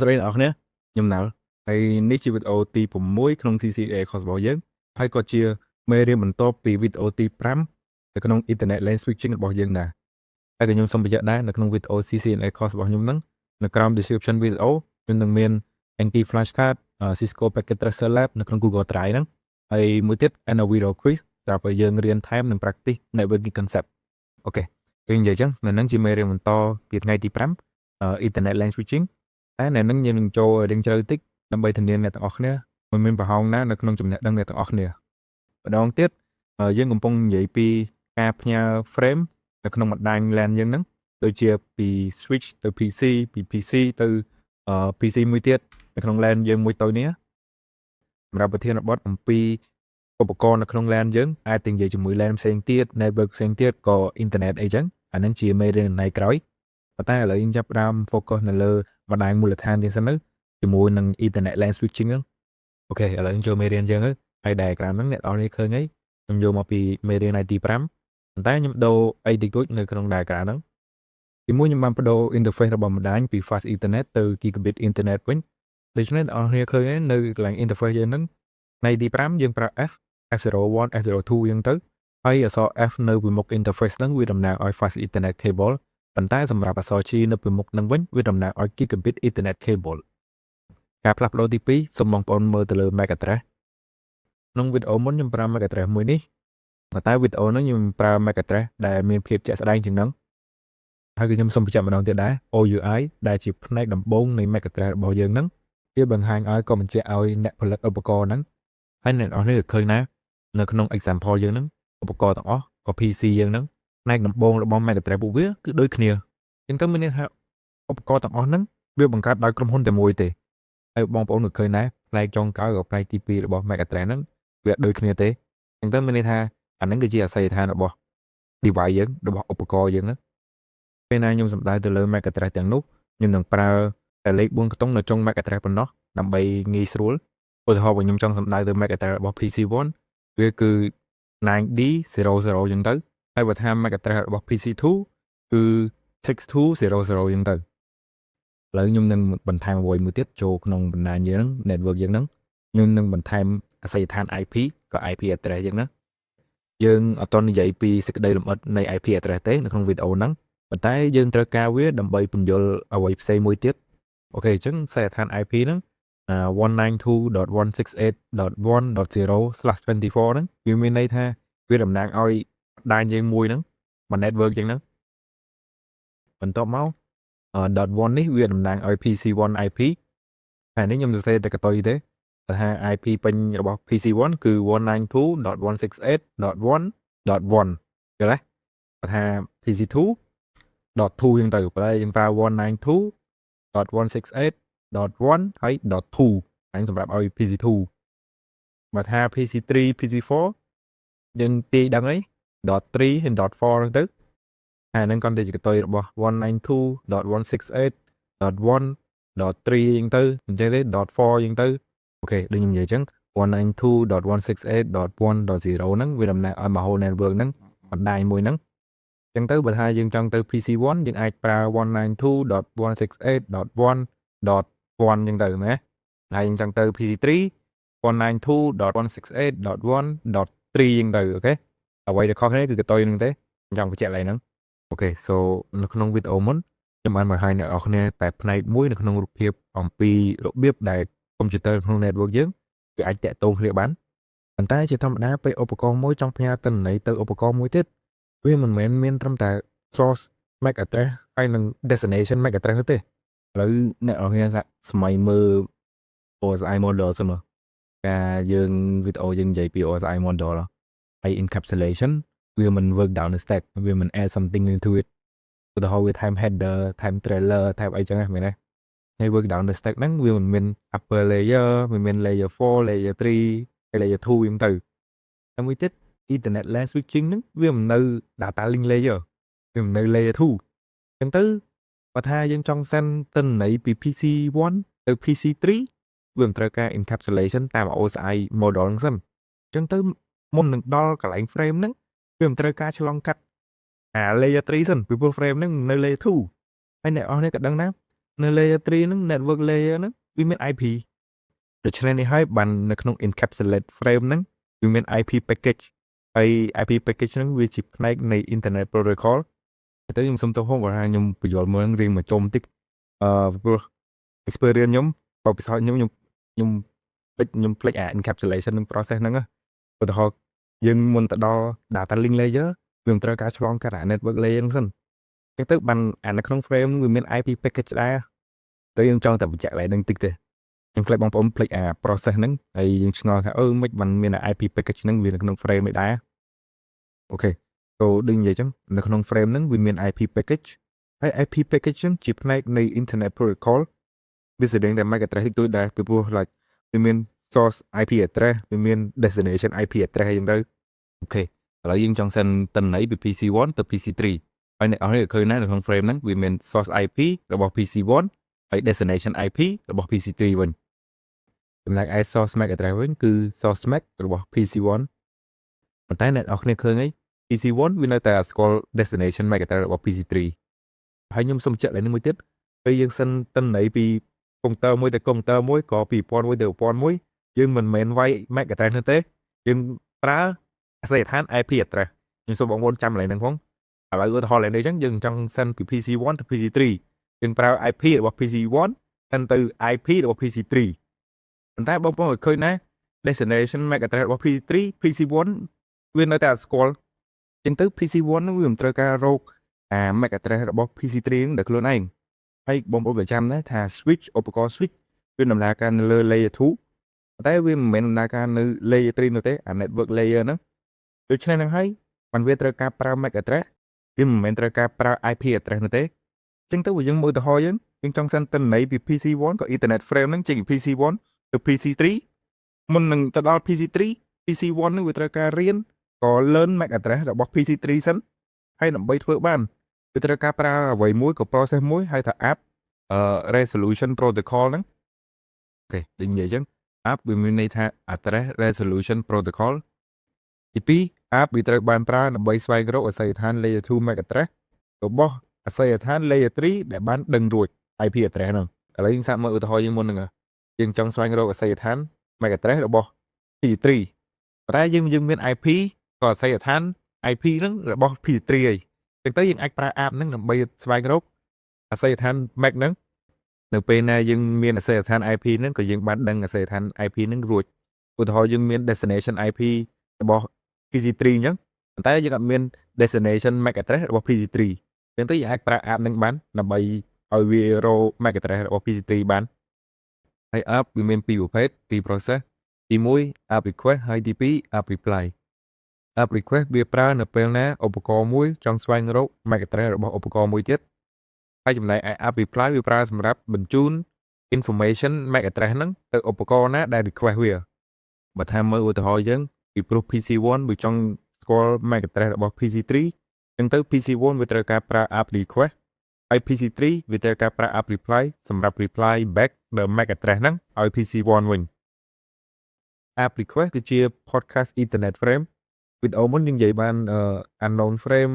ស្ដីអ្នកនរគ្នាខ្ញុំណាល់ហើយនេះជាវីដេអូទី6ក្នុង CCA course របស់យើងហើយក៏ជាមេរៀនបន្ទាប់ពីវីដេអូទី5នៅក្នុង Internet Lane Switching របស់យើងដែរហើយក៏ខ្ញុំសូមបញ្ជាក់ដែរនៅក្នុងវីដេអូ CCNA course របស់ខ្ញុំហ្នឹងនៅក្រោម description វីដេអូខ្ញុំនឹងមាន Anki flashcard Cisco Packet Tracer Lab នៅក្នុង Google Drive ហ្នឹងហើយមួយទៀត and a video quiz សម្រាប់ឲ្យយើងរៀនថែមនិង practice networking concept អូខេពេលនិយាយចឹងនៅហ្នឹងជាមេរៀនបន្តពីថ្ងៃទី5 Internet Lane Switching តែនៅនឹងយើងនឹងចូលរៀងជ្រៅតិចដើម្បីធានាអ្នកទាំងអស់គ្នាមិនមានប្រហោងណានៅក្នុងចំណេះដឹងអ្នកទាំងអស់គ្នាម្ដងទៀតយើងកំពុងនិយាយពីការផ្ញើ frame នៅក្នុងបណ្ដាញ LAN យើងហ្នឹងដូចជាពី switch ទៅ PC ពី PC ទៅ PC មួយទៀតនៅក្នុង LAN យើងមួយតូចនេះសម្រាប់ប្រធានបទអំពីឧបករណ៍នៅក្នុង LAN យើងអាចទៅនិយាយជាមួយ LAN ផ្សេងទៀត network ផ្សេងទៀតក៏ internet អីចឹងអានឹងជាមេរៀននៃក្រោយប៉ុន្តែឥឡូវយើងចាប់ផ្ដើម focus នៅលើបណ្ដាញមូលដ្ឋានជាងសិនទៅជាមួយនឹង Internet Lane Switching ហ្នឹងអូខេឥឡូវយើងចូលមេរៀនយើងហើយ diagram ហ្នឹងអ្នកនរនេះឃើញហើយខ្ញុំយកមកពីមេរៀនថ្ងៃទី5ប៉ុន្តែខ្ញុំដូរអីតិចតួចនៅក្នុង diagram ហ្នឹងទីមួយខ្ញុំបានបដូរ interface របស់បណ្ដាញពី fast internet ទៅ gigabit internet វិញដូច្នេះអ្នកនរឃើញនៅកន្លែង interface យើងហ្នឹងថ្ងៃទី5យើងប្រើ F01 F02 យើងទៅហើយអក្សរ F នៅពីមុខ interface ហ្នឹងវាតំណាងឲ្យ fast internet cableប៉ុន្តែសម្រាប់អក្សរ G នៅពីមុខនឹងវិញវាតំណាងឲ្យ Gigabit Ethernet Cable ការផ្លាស់ប្ដូរទី2សូមបងប្អូនមើលទៅលើ MAC address ក្នុងវីដេអូមុនខ្ញុំប្រើ MAC address មួយនេះប៉ុន្តែវីដេអូហ្នឹងខ្ញុំប្រើ MAC address ដែលមានភាពជាក់ស្ដែងជាងហ្នឹងហើយខ្ញុំសូមបញ្ជាក់ម្ដងទៀតដែរ OUI ដែលជាផ្នែកដំបូងនៃ MAC address របស់យើងហ្នឹងវាបង្ហាញឲ្យក៏បញ្ជាក់ឲ្យអ្នកផលិតឧបករណ៍ហ្នឹងហើយអ្នកនរនេះឃើញណានៅក្នុង example យើងហ្នឹងឧបករណ៍ទាំងអស់ក៏ PC យើងហ្នឹងផ្នែកដំបូងរបស់ MAC address ពួកវាគឺដូចគ្នាអញ្ចឹងទៅមានន័យថាឧបករណ៍ទាំងអស់ហ្នឹងវាបង្កើតដោយក្រុមហ៊ុនតែមួយទេហើយបងប្អូនក៏ឃើញដែរផ្នែកចុងក្រោយក៏ផ្នែកទី2របស់ MAC address ហ្នឹងវាដូចគ្នាទេអញ្ចឹងទៅមានន័យថាអាហ្នឹងគឺជាអាសយដ្ឋានរបស់ device យើងរបស់ឧបករណ៍យើងហ្នឹងពេលណាខ្ញុំសម្ដៅទៅលើ MAC address ទាំងនោះខ្ញុំនឹងប្រើតែលេខ4ខ្ទង់នៅចុង MAC address ប៉ុណ្ណោះដើម្បីងាយស្រួលឧទាហរណ៍បើខ្ញុំចង់សម្ដៅទៅ MAC address របស់ PC1 វាគឺ 9D00 អញ្ចឹងទៅហើយបើថា MAC address របស់ PC2 គឺ6200យើងទៅឥឡូវខ្ញុំនឹងបន្ថែមអ្វីមួយទៀតចូលក្នុងបណ្ដាញយើងហ្នឹង network យើងហ្នឹងខ្ញុំនឹងបន្ថែមអាសយដ្ឋាន IP ក៏ IP address យើងណាយើងអត់តនិយាយពីសេចក្តីលម្អិតនៃ IP address ទេនៅក្នុងវីដេអូហ្នឹងប៉ុន្តែយើងត្រូវការវាដើម្បីពន្យល់អ្វីផ្សេងមួយទៀតអូខេអញ្ចឹងអាសយដ្ឋាន IP ហ្នឹង192.168.1.0/24 ហ្នឹងវាមានន័យថាវាតំណាងឲ្យបណ្ដាញយើងមួយហ្នឹងមួយ network ចឹងហ្នឹងបន្ទាប់មក .1 នេះវាតំណាងឲ្យ PC1 IP ហើយនេះខ្ញុំសរសេរតែកតុយទេតែថា IP ពេញរបស់ PC1 គឺ 192.168.1.1 យល់ទេបើថា PC2 .2 យើងទៅបើយើងប្រើ 192.168.1 ហើយ .2 ហ្នឹងសម្រាប់ឲ្យ PC2 បើថា PC3 PC4 យើងទាយដឹងអី .3 ហើយ .4 ហ្នឹងទៅហើយហ្នឹងគាត់តែជាកតុយរបស់ 192.168.1.3 យើងទៅអញ្ចឹងទេ .4 យើងទៅអូខេដូចខ្ញុំនិយាយអញ្ចឹង 192.168.1.0 ហ្នឹងវាតំណាងឲ្យ whole network ហ្នឹងបណ្ដាញមួយហ្នឹងអញ្ចឹងទៅបើថាយើងចង់ទៅ PC1 យើងអាចប្រើ 192.168.1.1 អញ្ចឹងទៅណាហើយយើងចង់ទៅ PC3 192.168.1.3 អញ្ចឹងទៅអូខេអ្វីដែលខុសគ្នាគឺកតុយហ្នឹងទេចង់បញ្ជាក់ឡើយហ្នឹងអូខេ so នៅក្នុងវីដេអូមុនខ្ញុំបានបង្ហាញអ្នកនរគ្នាតែផ្នែកមួយនៅក្នុងរូបភាពអំពីរបៀបដែលកុំព្យូទ័រក្នុង network យើងវាអាចតាក់ទងគ្នាបានប៉ុន្តែជាធម្មតាពេលឧបករណ៍មួយចង់ផ្ញើទិន្នន័យទៅឧបករណ៍មួយទៀតវាមិនមែនមានត្រឹមតែ source MAC address ហើយនិង destination MAC address នោះទេឥឡូវអ្នកនរគ្នាសម័យមើល OSI model សិនមកការយើងវីដេអូយើងនិយាយពី OSI model ហើយ encapsulation វាមិន work down the stack វាមិន add something into it ឧទាហរណ៍វាថែម header ថែម trailer ថែមអីចឹងហ្នឹងមែនទេហើយ work down the stack ហ្នឹងវាមិនមាន upper layer មិនមាន layer 4 layer 3ហើយ layer 2 ហ្នឹងទៅហើយមួយទៀត Ethernet LAN switching ហ្នឹងវាមិននៅ data link layer វាមិននៅ layer 2អញ្ចឹងទៅបើថាយើងចង់ send ទិន្នន័យពី PC1 ទៅ PC3 វាមិនត្រូវការ encapsulation តាម OSI model ហ្នឹងសិនអញ្ចឹងទៅមុននឹងដល់កន្លែង frame ហ្នឹងវាមិនត្រូវការឆ្លងកាត់layer 3សិនពីព្រោះ frame ហ្នឹងនៅ layer 2ហើយអ្នកនរគ្នាក៏ដឹងណា នៅ layer 3 ហ្នឹង network layer ហ្នឹងវាមាន IP ដូច្នេះនេះហើយបាននៅក្នុង encapsulate frame ហ្នឹងវាមាន IP package ហើយ IP package ហ្នឹងវាជាផ្នែកនៃ internet protocol ទៅខ្ញុំសុំទោសផងបើថាខ្ញុំបញ្យល់មើលរៀងមកចុំតិចព្រោះ experience ខ្ញុំបបិសោតខ្ញុំភ្លេចអា encapsulation នឹង process ហ្នឹងឧទាហរណ៍យើងមុនទៅដល់ data link layer វាមិនត្រូវការឆ្លងកាត់អា network layer ហ្នឹងសិនអញ្ចឹងទៅបានអានៅក្នុង frame វាមាន IP package ដែរទៅយើងចង់តែបញ្ជាក់ឡើងនឹងតិចទេខ្ញុំខ្លាចបងប្អូនភ្លេចអា process ហ្នឹងហើយយើងឆ្ងល់ថាមិនបានមាន IP package ហ្នឹងវានៅក្នុង frame នេះដែរអូខេતોដូចនិយាយចឹងនៅក្នុង frame ហ្នឹងវាមាន IP package ហើយ IP package ហ្នឹងជាផ្នែកនៃ internet protocol វាស្តេងតែ MAC address តិចតួចដែរពីព្រោះ like វាមាន source IP address វាមាន destination IP address អញ្ចឹងទៅអូខេឥឡូវយើងចង់ send ទិន្នន័យពី PC1 ទៅ PC3 ហើយអ្នកនរឃើញណានៅក្នុង frame ហ្នឹងវាមាន source IP របស់ PC1 ហើយ destination IP របស់ PC3 វិញចំណែកឯ source MAC address វិញគឺ source MAC របស់ PC1 ប៉ុន្តែអ្នកនរគ្នាឃើញអី PC1 វានៅតែស្គាល់ destination MAC address របស់ PC3 ហើយខ្ញុំសូមបញ្ជាក់ឡើងនេះមួយទៀតពេលយើង send ទិន្នន័យពីកុំព្យូទ័រមួយទៅកុំព្យូទ័រមួយក៏ពី1001ទៅ1001យើងមិនមែនវាយ MAC address នោះទេយើងប្រើអាសយដ្ឋាន IP address ខ្ញុំសូមបងប្អូនចាំកន្លែងហ្នឹងផងឥឡូវឧទាហរណ៍ឡើងនេះអញ្ចឹងយើងចង់ send ពី PC1 ទៅ PC3 យើងប្រើ IP របស់ PC1 send ទៅ IP របស់ PC3 ប៉ុន្តែបងប្អូនឃើញណា destination MAC address របស់ PC3 PC1 វានៅតែស្គាល់អញ្ចឹងទៅ PC1 នឹងវាមិនត្រូវការរកអា MAC address របស់ PC3 នឹងដល់ខ្លួនឯងហើយបងប្អូនប្រចាំដែរថា switch ឧបករណ៍ switch វាដំណើរការនៅលើ layer 2តែវាមិនមែនដំណើរការនៅ layer 3នោះទេអា network layer ហ្នឹងដូច្នេះហ្នឹងហើយបានវាត្រូវការប្រើ MAC address វាមិនមែនត្រូវការប្រើ IP address នោះទេអញ្ចឹងទៅបើយើងមើលឧទាហរណ៍យើងចង់ send ទិន្នន័យពី PC1 ក៏ Ethernet frame ហ្នឹងចេញពី PC1 ទៅ PC3 មុននឹងទៅដល់ PC3 PC1 ហ្នឹងវាត្រូវការរៀនក៏ learn MAC address របស់ PC3 សិនហើយដើម្បីធ្វើបានវាត្រូវការប្រើអ្វីមួយក៏ process មួយហៅថា app resolution protocol ហ្នឹងអូខេដូចនិយាយអញ្ចឹង app វាមានន័យថា address resolution protocol ទី2 app វាត្រូវបានប្រើដើម្បីស្វែងរកអាសយដ្ឋាន layer 2 MAC address របស់អាសយដ្ឋាន layer 3ដែលបានដឹងរួច IP address ហ្នឹងឥឡូវយើងសាកមើលឧទាហរណ៍យើងមុនហ្នឹងយើងចង់ស្វែងរកអាសយដ្ឋាន MAC address របស់ PC3 ប៉ុន្តែយើងមាន IP ក៏អាសយដ្ឋាន IP ហ្នឹងរបស់ PC3 អីចឹងទៅយើងអាចប្រើ app ហ្នឹងដើម្បីស្វែងរកអាសយដ្ឋាន MAC ហ្នឹងនៅពេលណាយើងមានអាសយដ្ឋាន IP ហ្នឹងក៏យើងបានដឹងអាសយដ្ឋាន IP ហ្នឹងរួចឧទាហរណ៍យើងមាន destination IP របស់ PC3 អញ្ចឹងប៉ុន្តែយើងអត់មាន destination MAC address របស់ PC3 អញ្ចឹងទៅយើងអាចប្រើ app ហ្នឹងបានដើម្បីឲ្យវារក MAC address របស់ PC3 បានហើយ app វាមានពីរប្រភេទពីរ process ទី1 app request ហើយទី2 app reply app request វាប្រើនៅពេលណាឧបករណ៍មួយចង់ស្វែងរក MAC address របស់ឧបករណ៍មួយទៀតហើយចំណែកឯ app reply វាប្រើសម្រាប់បញ្ជូន information MAC address ហ្នឹងទៅឧបករណ៍ណាដែល request វាបើថាមើលឧទាហរណ៍យើងពីព្រោះ PC1 វាចង់ស្គាល់ MAC address របស់ PC3 អញ្ចឹងទៅ PC1 វាត្រូវការប្រើ app request ហើយ PC3 វាត្រូវការប្រើ app reply សម្រាប់ reply back នៅ MAC address ហ្នឹងឲ្យ PC1 វិញ app request គឺជា podcast ethernet frame វីដេអូមុនយើងនិយាយបាន unknown frame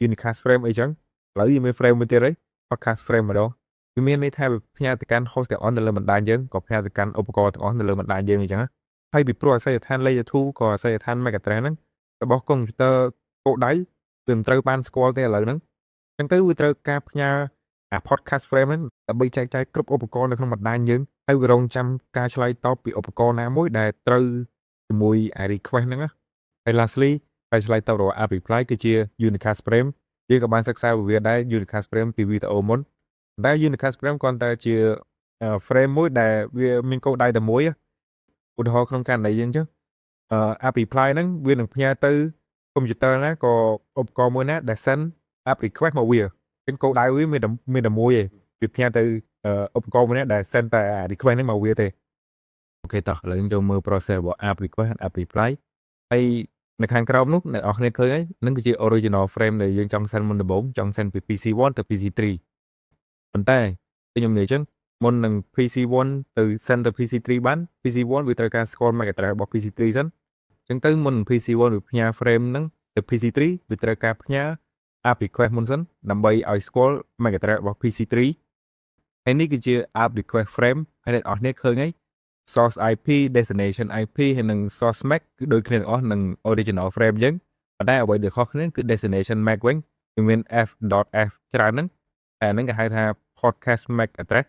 unicast frame អីចឹងឥឡូវយើងមាន frame មួយទៀតហើយ podcast frame ម្ដងវាមានន័យថាវាផ្ញើទៅកាន់ host ទាំងអស់នៅលើបណ្ដាញយើងក៏ផ្ញើទៅកាន់ឧបករណ៍ទាំងអស់នៅលើបណ្ដាញយើងអញ្ចឹងហើយពីព្រោះអាសយដ្ឋាន layer 2ក៏អាសយដ្ឋាន MAC address ហ្នឹងរបស់កុំព្យូទ័រគោលដៅវាមិនត្រូវបានស្គាល់ទេឥឡូវហ្នឹងអញ្ចឹងទៅវាត្រូវការផ្ញើអា podcast frame ហ្នឹងដើម្បីចែកចាយគ្រប់ឧបករណ៍នៅក្នុងបណ្ដាញយើងហើយវារងចាំការឆ្លើយតបពីឧបករណ៍ណាមួយដែលត្រូវជាមួយអា request ហ្នឹងហើយ lastly ហើយឆ្លើយតបរបស់ app reply គឺជា unicast frame យើងក៏បានសិក្សាវាដែរ unicast frame ពីវីដេអូមុនតែ unicast frame គ្រាន់តែជា frame មួយដែលវាមានគោលដៅតែមួយឧទាហរណ៍ក្នុងករណីយើងចឹងapp reply ហ្នឹងវានឹងផ្ញើទៅកុំព្យូទ័រណាក៏ឧបករណ៍មួយណាដែល send app request មកវាពេលគោលដៅវាមានតែមួយឯងវាផ្ញើទៅឧបករណ៍មួយណាដែល send តែ request ហ្នឹងមកវាទេអូខេតោះឥឡូវយើងចូលមើល process របស់ app request និង app reply ហើយនៅខាងក្រោមនោះអ្នកនរគ្នាឃើញហើយនឹងគឺជា original frame ដែលយើងចង់ send មុនដំបូងចង់ send ពី PC1 ទៅ PC3 ប៉ុន្តែខ្ញុំនិយាយចឹងមុននឹង PC1 ទៅ send ទៅ PC3 បាន PC1 វាត្រូវការស្គាល់ MAC address របស់ PC3 សិនអញ្ចឹងទៅមុន PC1 វាផ្ញើ frame ហ្នឹងទៅ PC3 វាត្រូវការផ្ញើ app request មុនសិនដើម្បីឲ្យស្គាល់ MAC address របស់ PC3 ហើយនេះគឺជា app request frame ហើយអ្នកនរគ្នាឃើញហើយ source IP destination IP ហើយនិង source MAC គឺដូចគ្នាទាំងអស់នឹង original frame យើងប៉ុន្តែអ្វីដែលខុសគ្នាគឺ destination MAC វិញវាមាន f.f ច្រើនហ្នឹងតែអាហ្នឹងគេហៅថា podcast MAC address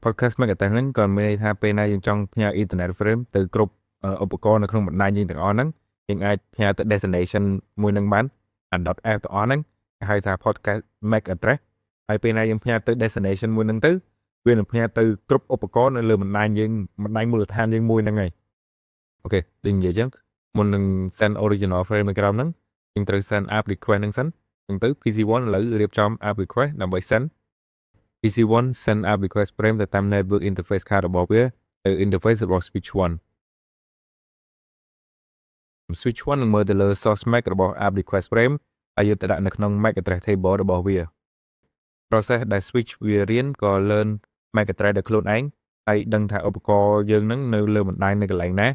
podcast MAC address ហ្នឹងក៏មានន័យថាពេលណាយើងចង់ផ្ញើ internet frame ទៅគ្រប់ឧបករណ៍នៅក្នុងបណ្ដាញយើងទាំងអស់ហ្នឹងយើងអាចផ្ញើទៅ destination មួយហ្នឹងបានអា .f ទាំងអស់ហ្នឹងគេហៅថា podcast MAC address ហើយពេលណាយើងផ្ញើទៅ destination មួយហ្នឹងទៅវានឹងផ្ញើទៅគ្រប់ឧបករណ៍នៅលើបណ្ដាញយើងបណ្ដាញមូលដ្ឋានយើងមួយហ្នឹងហើយអូខេដូចនិយាយចឹងមុននឹង send original frame នៅក្រោមហ្នឹងយើងត្រូវ send app request ហ្នឹងសិនអញ្ចឹងទៅ PC1 ឥឡូវរៀបចំ app request ដើម្បី send PC1 send app request frame ទៅតាម network interface card របស់វាទៅ interface របស់ switch 1 switch 1នឹងមើលទៅលើ source MAC របស់ app request frame ហើយយកទៅដាក់នៅក្នុង MAC address table របស់វា process ដែល switch វារៀនក៏ learn MAC address ដោយខ្លួនឯងហើយដឹងថាឧបករណ៍យើងហ្នឹងនៅលើបណ្ដាញនៅកន្លែងណា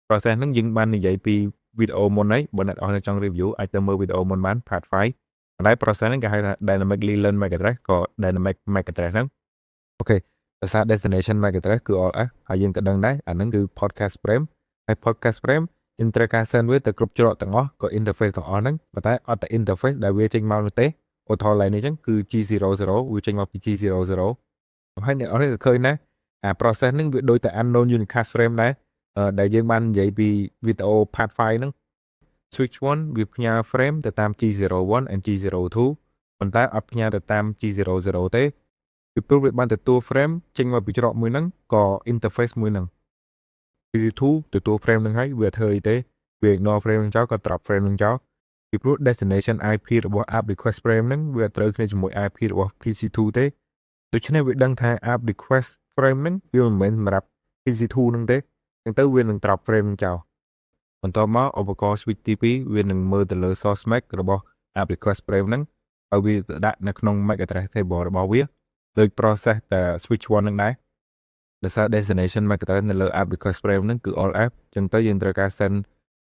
process ហ្នឹងយើងបាននិយាយពីវីដេអូមុនហើយបើអ្នកនរចង់ review អាចទៅមើលវីដេអូមុនបាន part 5 ប៉ុន្តែ process ហ្នឹងគេហៅថា dynamically learn MAC address ក៏ dynamic MAC address ហ្នឹងអូខេភាសា destination MAC address គឺ all F ហើយយើងក៏ដឹងដែរអាហ្នឹងគឺ podcast frame ហើយ podcast frame យើងត្រូវការ send វាទៅគ្រប់ច្រកទាំងអស់ក៏ interface ទាំងអស់ហ្នឹងប៉ុន្តែអត់តែ interface ដែលវាចេញមកនោះទេឧទាហរណ៍ឡើយនេះអញ្ចឹងគឺ G00 វាចេញមកពី G00 ហើយអ្នកនរឃើញណាអា process ហ្នឹងវាដូចតែ unknown unicast frame ដែរដែលយើងបាននិយាយពីវីដេអូ part 5 ហ្នឹង switch 1វាផ្ញើ frame ទៅតាម G01 and G02 ប៉ុន្តែអត់ផ្ញើទៅតាម G00 ទេពីព្រោះវាបានទទួល frame ចេញមកពីច្រកមួយហ្នឹងក៏ interface មួយហ្នឹង G2 ទទួល frame ហ្នឹងហើយវាធ្វើអីទេវា ignore frame ហ្នឹងចោលក៏ drop frame ហ្នឹងចោលពីព្រោះ destination IP របស់ app request frame ហ្នឹងវាត្រូវគ្នាជាមួយ IP របស់ PC2 ទេដូច្នេះវាដឹងថា app request frame ហ្នឹងវាមិនមែនសម្រាប់ PC2 ហ្នឹងទេអញ្ចឹងទៅវានឹង drop frame ហ្នឹងចោលបន្ទាប់មកឧបករណ៍ switch ទី2វានឹងមើលទៅលើ source MAC របស់ app request frame ហ្នឹងហើយវាដាក់នៅក្នុង MAC address table របស់វាដូច process តែ switch 1ហ្នឹងដែរដោយសារ destination MAC address នៅលើ app request frame ហ្នឹងគឺ all app អញ្ចឹងទៅយើងត្រូវការ send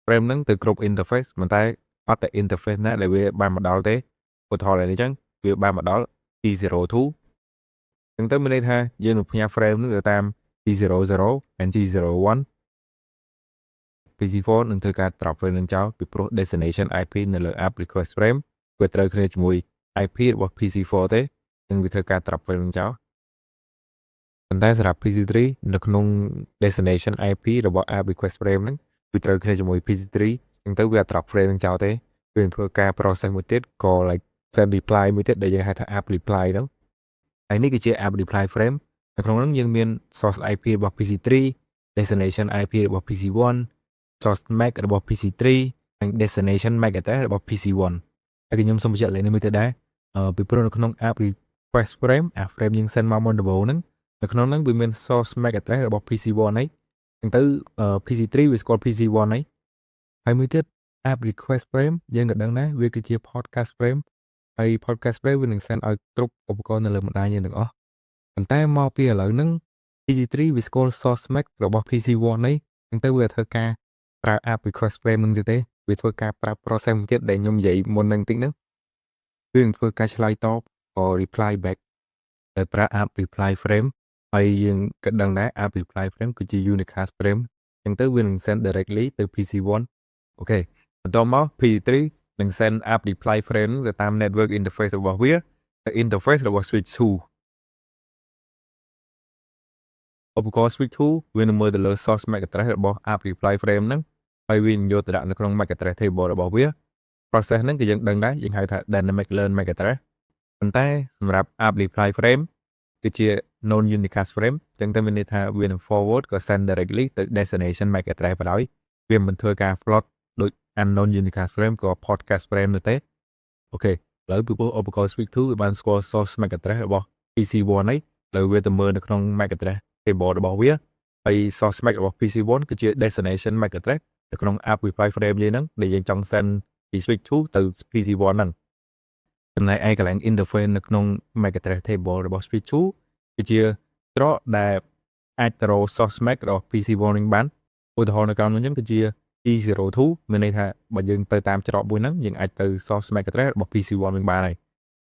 frame ហ្នឹងទៅគ្រប់ interface ប៉ុន្តែអត់តែ interface ណាដែលវាបានមកដល់ទេឧទាហរណ៍នេះអញ្ចឹងវាបានមកដល់ G02 អញ្ចឹងទៅមានន័យថាយើងនឹងផ្ញើ frame ហ្នឹងទៅតាម G00 and G01 PC4 នឹងធ្វើការ drop frame នឹងចោលពីព្រោះ destination IP នៅលើ app request frame វាត្រូវគ្នាជាមួយ IP របស់ PC4 ទេនឹងវាធ្វើការ drop frame នឹងចោលប៉ុន្តែសម្រាប់ PC3 នៅក្នុង destination IP របស់ app request frame ហ្នឹងវាត្រូវគ្នាជាមួយ PC3 អញ្ចឹងទៅវា drop frame នឹងចោលទេវានឹងធ្វើការ process មួយទៀតក៏ like send reply មួយទៀតដែលយើងហៅថា app reply ហ្នឹងហើយនេះគឺជា app reply frame នៅក្នុងហ្នឹងយើងមាន source IP របស់ PC3 destination IP របស់ PC1 source MAC របស់ PC3 និង destination MAC address របស់ PC1 ហើយខ្ញុំសូមបញ្ជាក់លេខនេះមួយទៀតដែរពីព្រោះនៅក្នុង app request frame frame យើង send មកមុនដំបូងហ្នឹងនៅក្នុងហ្នឹងវាមាន source MAC address របស់ PC1 ហើយអញ្ចឹងទៅ PC3 វាស្គាល់ PC1 ហើយមួយទៀត app request frame យើងក៏ដឹងដែរវាគឺជា podcast frame ហើយ podcast frame វានឹង send ឲ្យគ្រប់ឧបករណ៍នៅលើបណ្ដាញយើងទាំងអស់ប៉ុន្តែមកពីឥឡូវហ្នឹង PC3 វាស្គាល់ source MAC របស់ PC1 ហើយអញ្ចឹងទៅវាធ្វើការប្រើ app request frame នឹងទៀតទេវាធ្វើការប្រើ process មួយទៀតដែលខ្ញុំនិយាយមុនហ្នឹងតិចហ្នឹងវានឹងធ្វើការឆ្លើយតបក៏ reply back ដោយប្រើ app reply frame ហើយយើងក៏ដឹងដែរ app reply frame គឺជា unicast frame អញ្ចឹងទៅវានឹង send directly ទៅ PC1 អូខេបន្ទាប់មក PC3 នឹង send app reply frame ទៅតាម network interface របស់វាទៅ interface របស់ switch 2ឧបករណ៍ switch 2វានឹងមើលទៅលើ source MAC address របស់ app reply frame ហ្នឹងហើយវានឹងយកទៅដាក់នៅក្នុង MAC address table របស់វា process ហ្នឹងគឺយើងដឹងដែរយើងហៅថា dynamic learn MAC address ប៉ុន្តែសម្រាប់ app reply frame គឺជា non unicast frame អញ្ចឹងទៅមានន័យថាវានឹង forward ក៏ send directly ទៅ destination MAC address បណ្ដោយវាមិនធ្វើការ float ដូច unknown unicast frame ក៏ podcast frame នោះទេអូខេឥឡូវពីព្រោះឧបករណ៍ switch 2វាបានស្គាល់ source MAC address របស់ PC1 ហើយឥឡូវវាទៅមើលនៅក្នុង MAC address table របស់វាហើយ source MAC របស់ PC1 គឺជា destination MAC address នៅក្នុង app reply frame យើងហ្នឹងដែលយើងចង់ send ពី switch 2ទៅ PC1 ហ្នឹងចំណែកឯកន្លែង interface នៅក្នុង MAC address table របស់ switch 2គឺជាច្រកដែលអាចទៅរក source MAC របស់ PC1 វិញបានឧទាហរណ៍នៅក្រោមនេះគឺជា G02 មានន័យថាបើយើងទៅតាមច្រកមួយហ្នឹងយើងអាចទៅ source MAC address របស់ PC1 វិញបានហើយ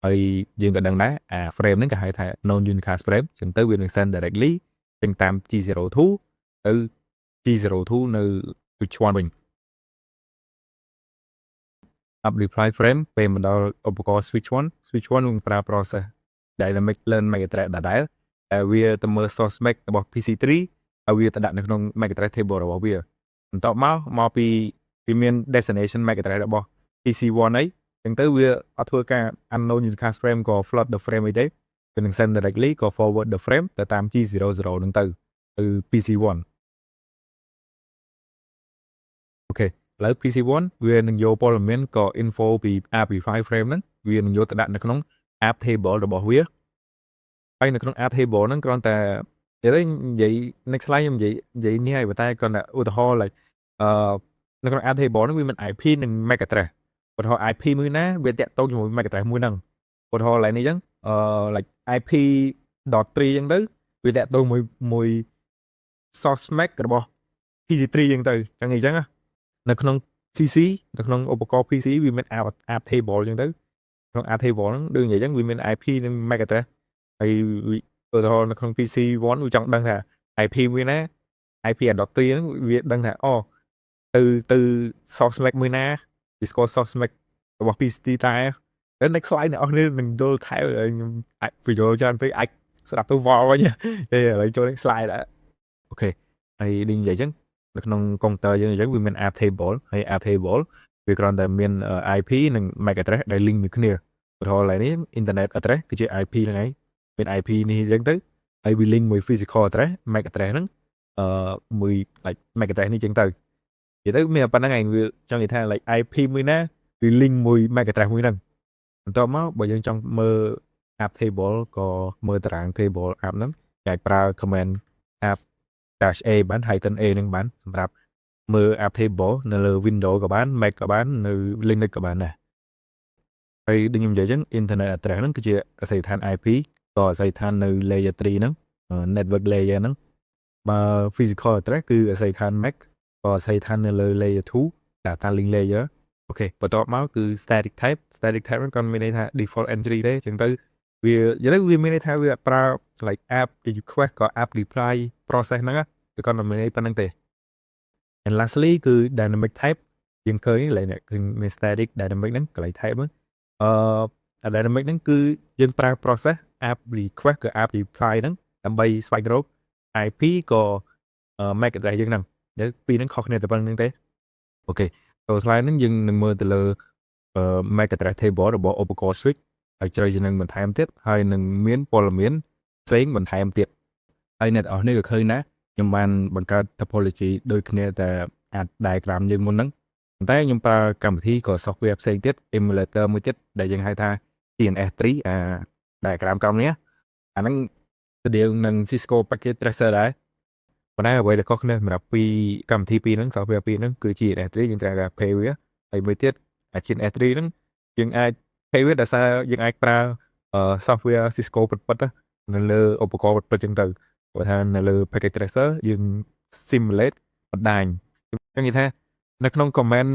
ហើយយើងក៏ដឹងដែរអា frame ហ្នឹងគេហៅថា non unicast frame អញ្ចឹងទៅវានឹង send directly ចេញតាម G02 ទៅ G02 នៅ switch 1 វិញ up reply frame ពេលមកដល់ឧបករណ៍ switch 1នឹងប្រើ process dynamic learn MAC address ដដែលតែវាទៅមើល source MAC របស់ PC3 ហើយវាទៅដាក់នៅក្នុង MAC address table របស់វាបន្ទាប់មកពីវាមាន destination MAC address របស់ PC1 អីអញ្ចឹងទៅវាអត់ធ្វើការ unknown unicast frame ក៏ float the frame អីទេវានឹង send directly ក៏ forward the frame ទៅតាម G00 ហ្នឹងទៅ PC1 អូខេឥឡូវ PC1 វានឹងយកព័ត៌មានក៏ info ពី RP5 frame ហ្នឹងវានឹងយកទៅដាក់នៅក្នុង app table របស់វាហើយនៅក្នុង app table ហ្នឹងគ្រាន់តែនិយាយ next slide ខ្ញុំនិយាយនេះហើយប៉ុន្តែគ្រាន់តែឧទាហរណ៍ like នៅក្នុង app table ហ្នឹងវាមាន IP និង MAC address ឧទាហរណ៍ IP មួយណាវាតាក់ទងជាមួយ MAC address មួយហ្នឹងឧទាហរណ៍ like នេះអញ្ចឹងlike IP.3 អញ្ចឹងទៅវាតាក់ទងមួយ source MAC របស់ PC3 អញ្ចឹងទៅអញ្ចឹងនៅក្នុង PC នៅក្នុងឧបករណ៍ PC វាមាន app table អញ្ចឹងទៅក្នុង app table ហ្នឹងដូចនិយាយអញ្ចឹងវាមាន IP និង MAC address ហើយឧទាហរណ៍នៅក្នុង PC1 វាចង់ដឹងថា IP មួយណា IP.3 ហ្នឹងវាដឹងថាទៅ source MAC មួយណាវាស្គាល់ source MAC របស់ PC តែ next slide អ្នកនរគ្នានឹងយល់ថែខ្ញុំអាចពន្យល់ច្រើនពេកអាចស្ដាប់ទៅវល់វិញឥឡូវចូល next slide ដែរអូខេហើយដូចនិយាយអញ្ចឹងនៅក្នុង computer យើងអញ្ចឹងវាមាន app table ហើយ app table វាគ្រាន់តែមាន IP និង MAC address ដែល link មួយគ្នាឧទាហរណ៍ឡើយនេះ internet address គឺជា IP ហ្នឹងហើយមាន IP នេះអញ្ចឹងទៅហើយវា link មួយ physical address MAC address ហ្នឹងមួយ like MAC address នេះអញ្ចឹងទៅនិយាយទៅមានប៉ុណ្្នឹងឯងវាចង់និយាយថា like IP មួយណាវា link មួយ MAC address មួយហ្នឹងបន្ទាប់មកបើយើងចង់មើល app table ក៏មើលតារាង table app ហ្នឹងគេអាចប្រើ command app -a បាន -a ហ្នឹងបានសម្រាប់មើល app table នៅលើ Windows ក៏បាន Mac ក៏បាននៅ Linux ក៏បានដែរហើយដូចខ្ញុំនិយាយអញ្ចឹង internet address ហ្នឹងគឺជាអាសយដ្ឋាន IP ក៏អាសយដ្ឋាននៅ layer 3ហ្នឹង network layer ហ្នឹងបើ physical address គឺអាសយដ្ឋាន Mac ក៏អាសយដ្ឋាននៅលើ layer 2 data link layer អូខេបន្ទាប់មកគឺ static type ហ្នឹងក៏មានន័យថា default entry ទេអញ្ចឹងទៅវាមានន័យថាវាប្រើ like app request ក៏ app reply process ហ្នឹងវាក៏មានន័យប៉ុណ្្នឹងទេ and lastly គឺ dynamic type យើងឃើញកន្លែងនេះគឺមាន static dynamic ហ្នឹងកន្លែង type ហ្នឹងdynamic ហ្នឹងគឺយើងប្រើ process app request ក៏ app reply ហ្នឹងដើម្បីស្វែងរក IP ក៏ MAC address យើងហ្នឹងពីរហ្នឹងខុសគ្នាតែប៉ុណ្្នឹងទេអូខេទៅ slide ហ្នឹងយើងនឹងមើលទៅលើ MAC address table របស់ឧបករណ៍ switch ហើយជ្រៅជាងនឹងបន្ថែមទៀតហើយនឹងមានព័ត៌មានផ្សេងបន្ថែមទៀតហើយអ្នកនរគ្នាក៏ឃើញណាខ្ញុំបានបង្កើត topology ដូចគ្នាតែអាច diagram យើងមុនហ្នឹងប៉ុន្តែខ្ញុំប្រើកម្មវិធីក៏ software ផ្សេងទៀត emulator មួយទៀតដែលយើងហៅថា TNS3 diagram ក្រោមនេះអាហ្នឹងស្តៀងនឹង Cisco packet tracer ដែរប៉ុន្តែអ្វីដែលខុសគ្នាសម្រាប់ពីកម្មវិធីពីរហ្នឹង software ពីរហ្នឹងគឺ TNS3 យើងត្រូវការ pay វាហើយមួយទៀត TNS3 ហ្នឹងយើងអាច pay វាដោយសារយើងអាចប្រើ software Cisco ពិតៗនៅលើឧបករណ៍ពិតៗចឹងទៅព្រោះថានៅលើ packet tracer យើង simulate បណ្ដាញចឹងនិយាយថានៅក្នុង command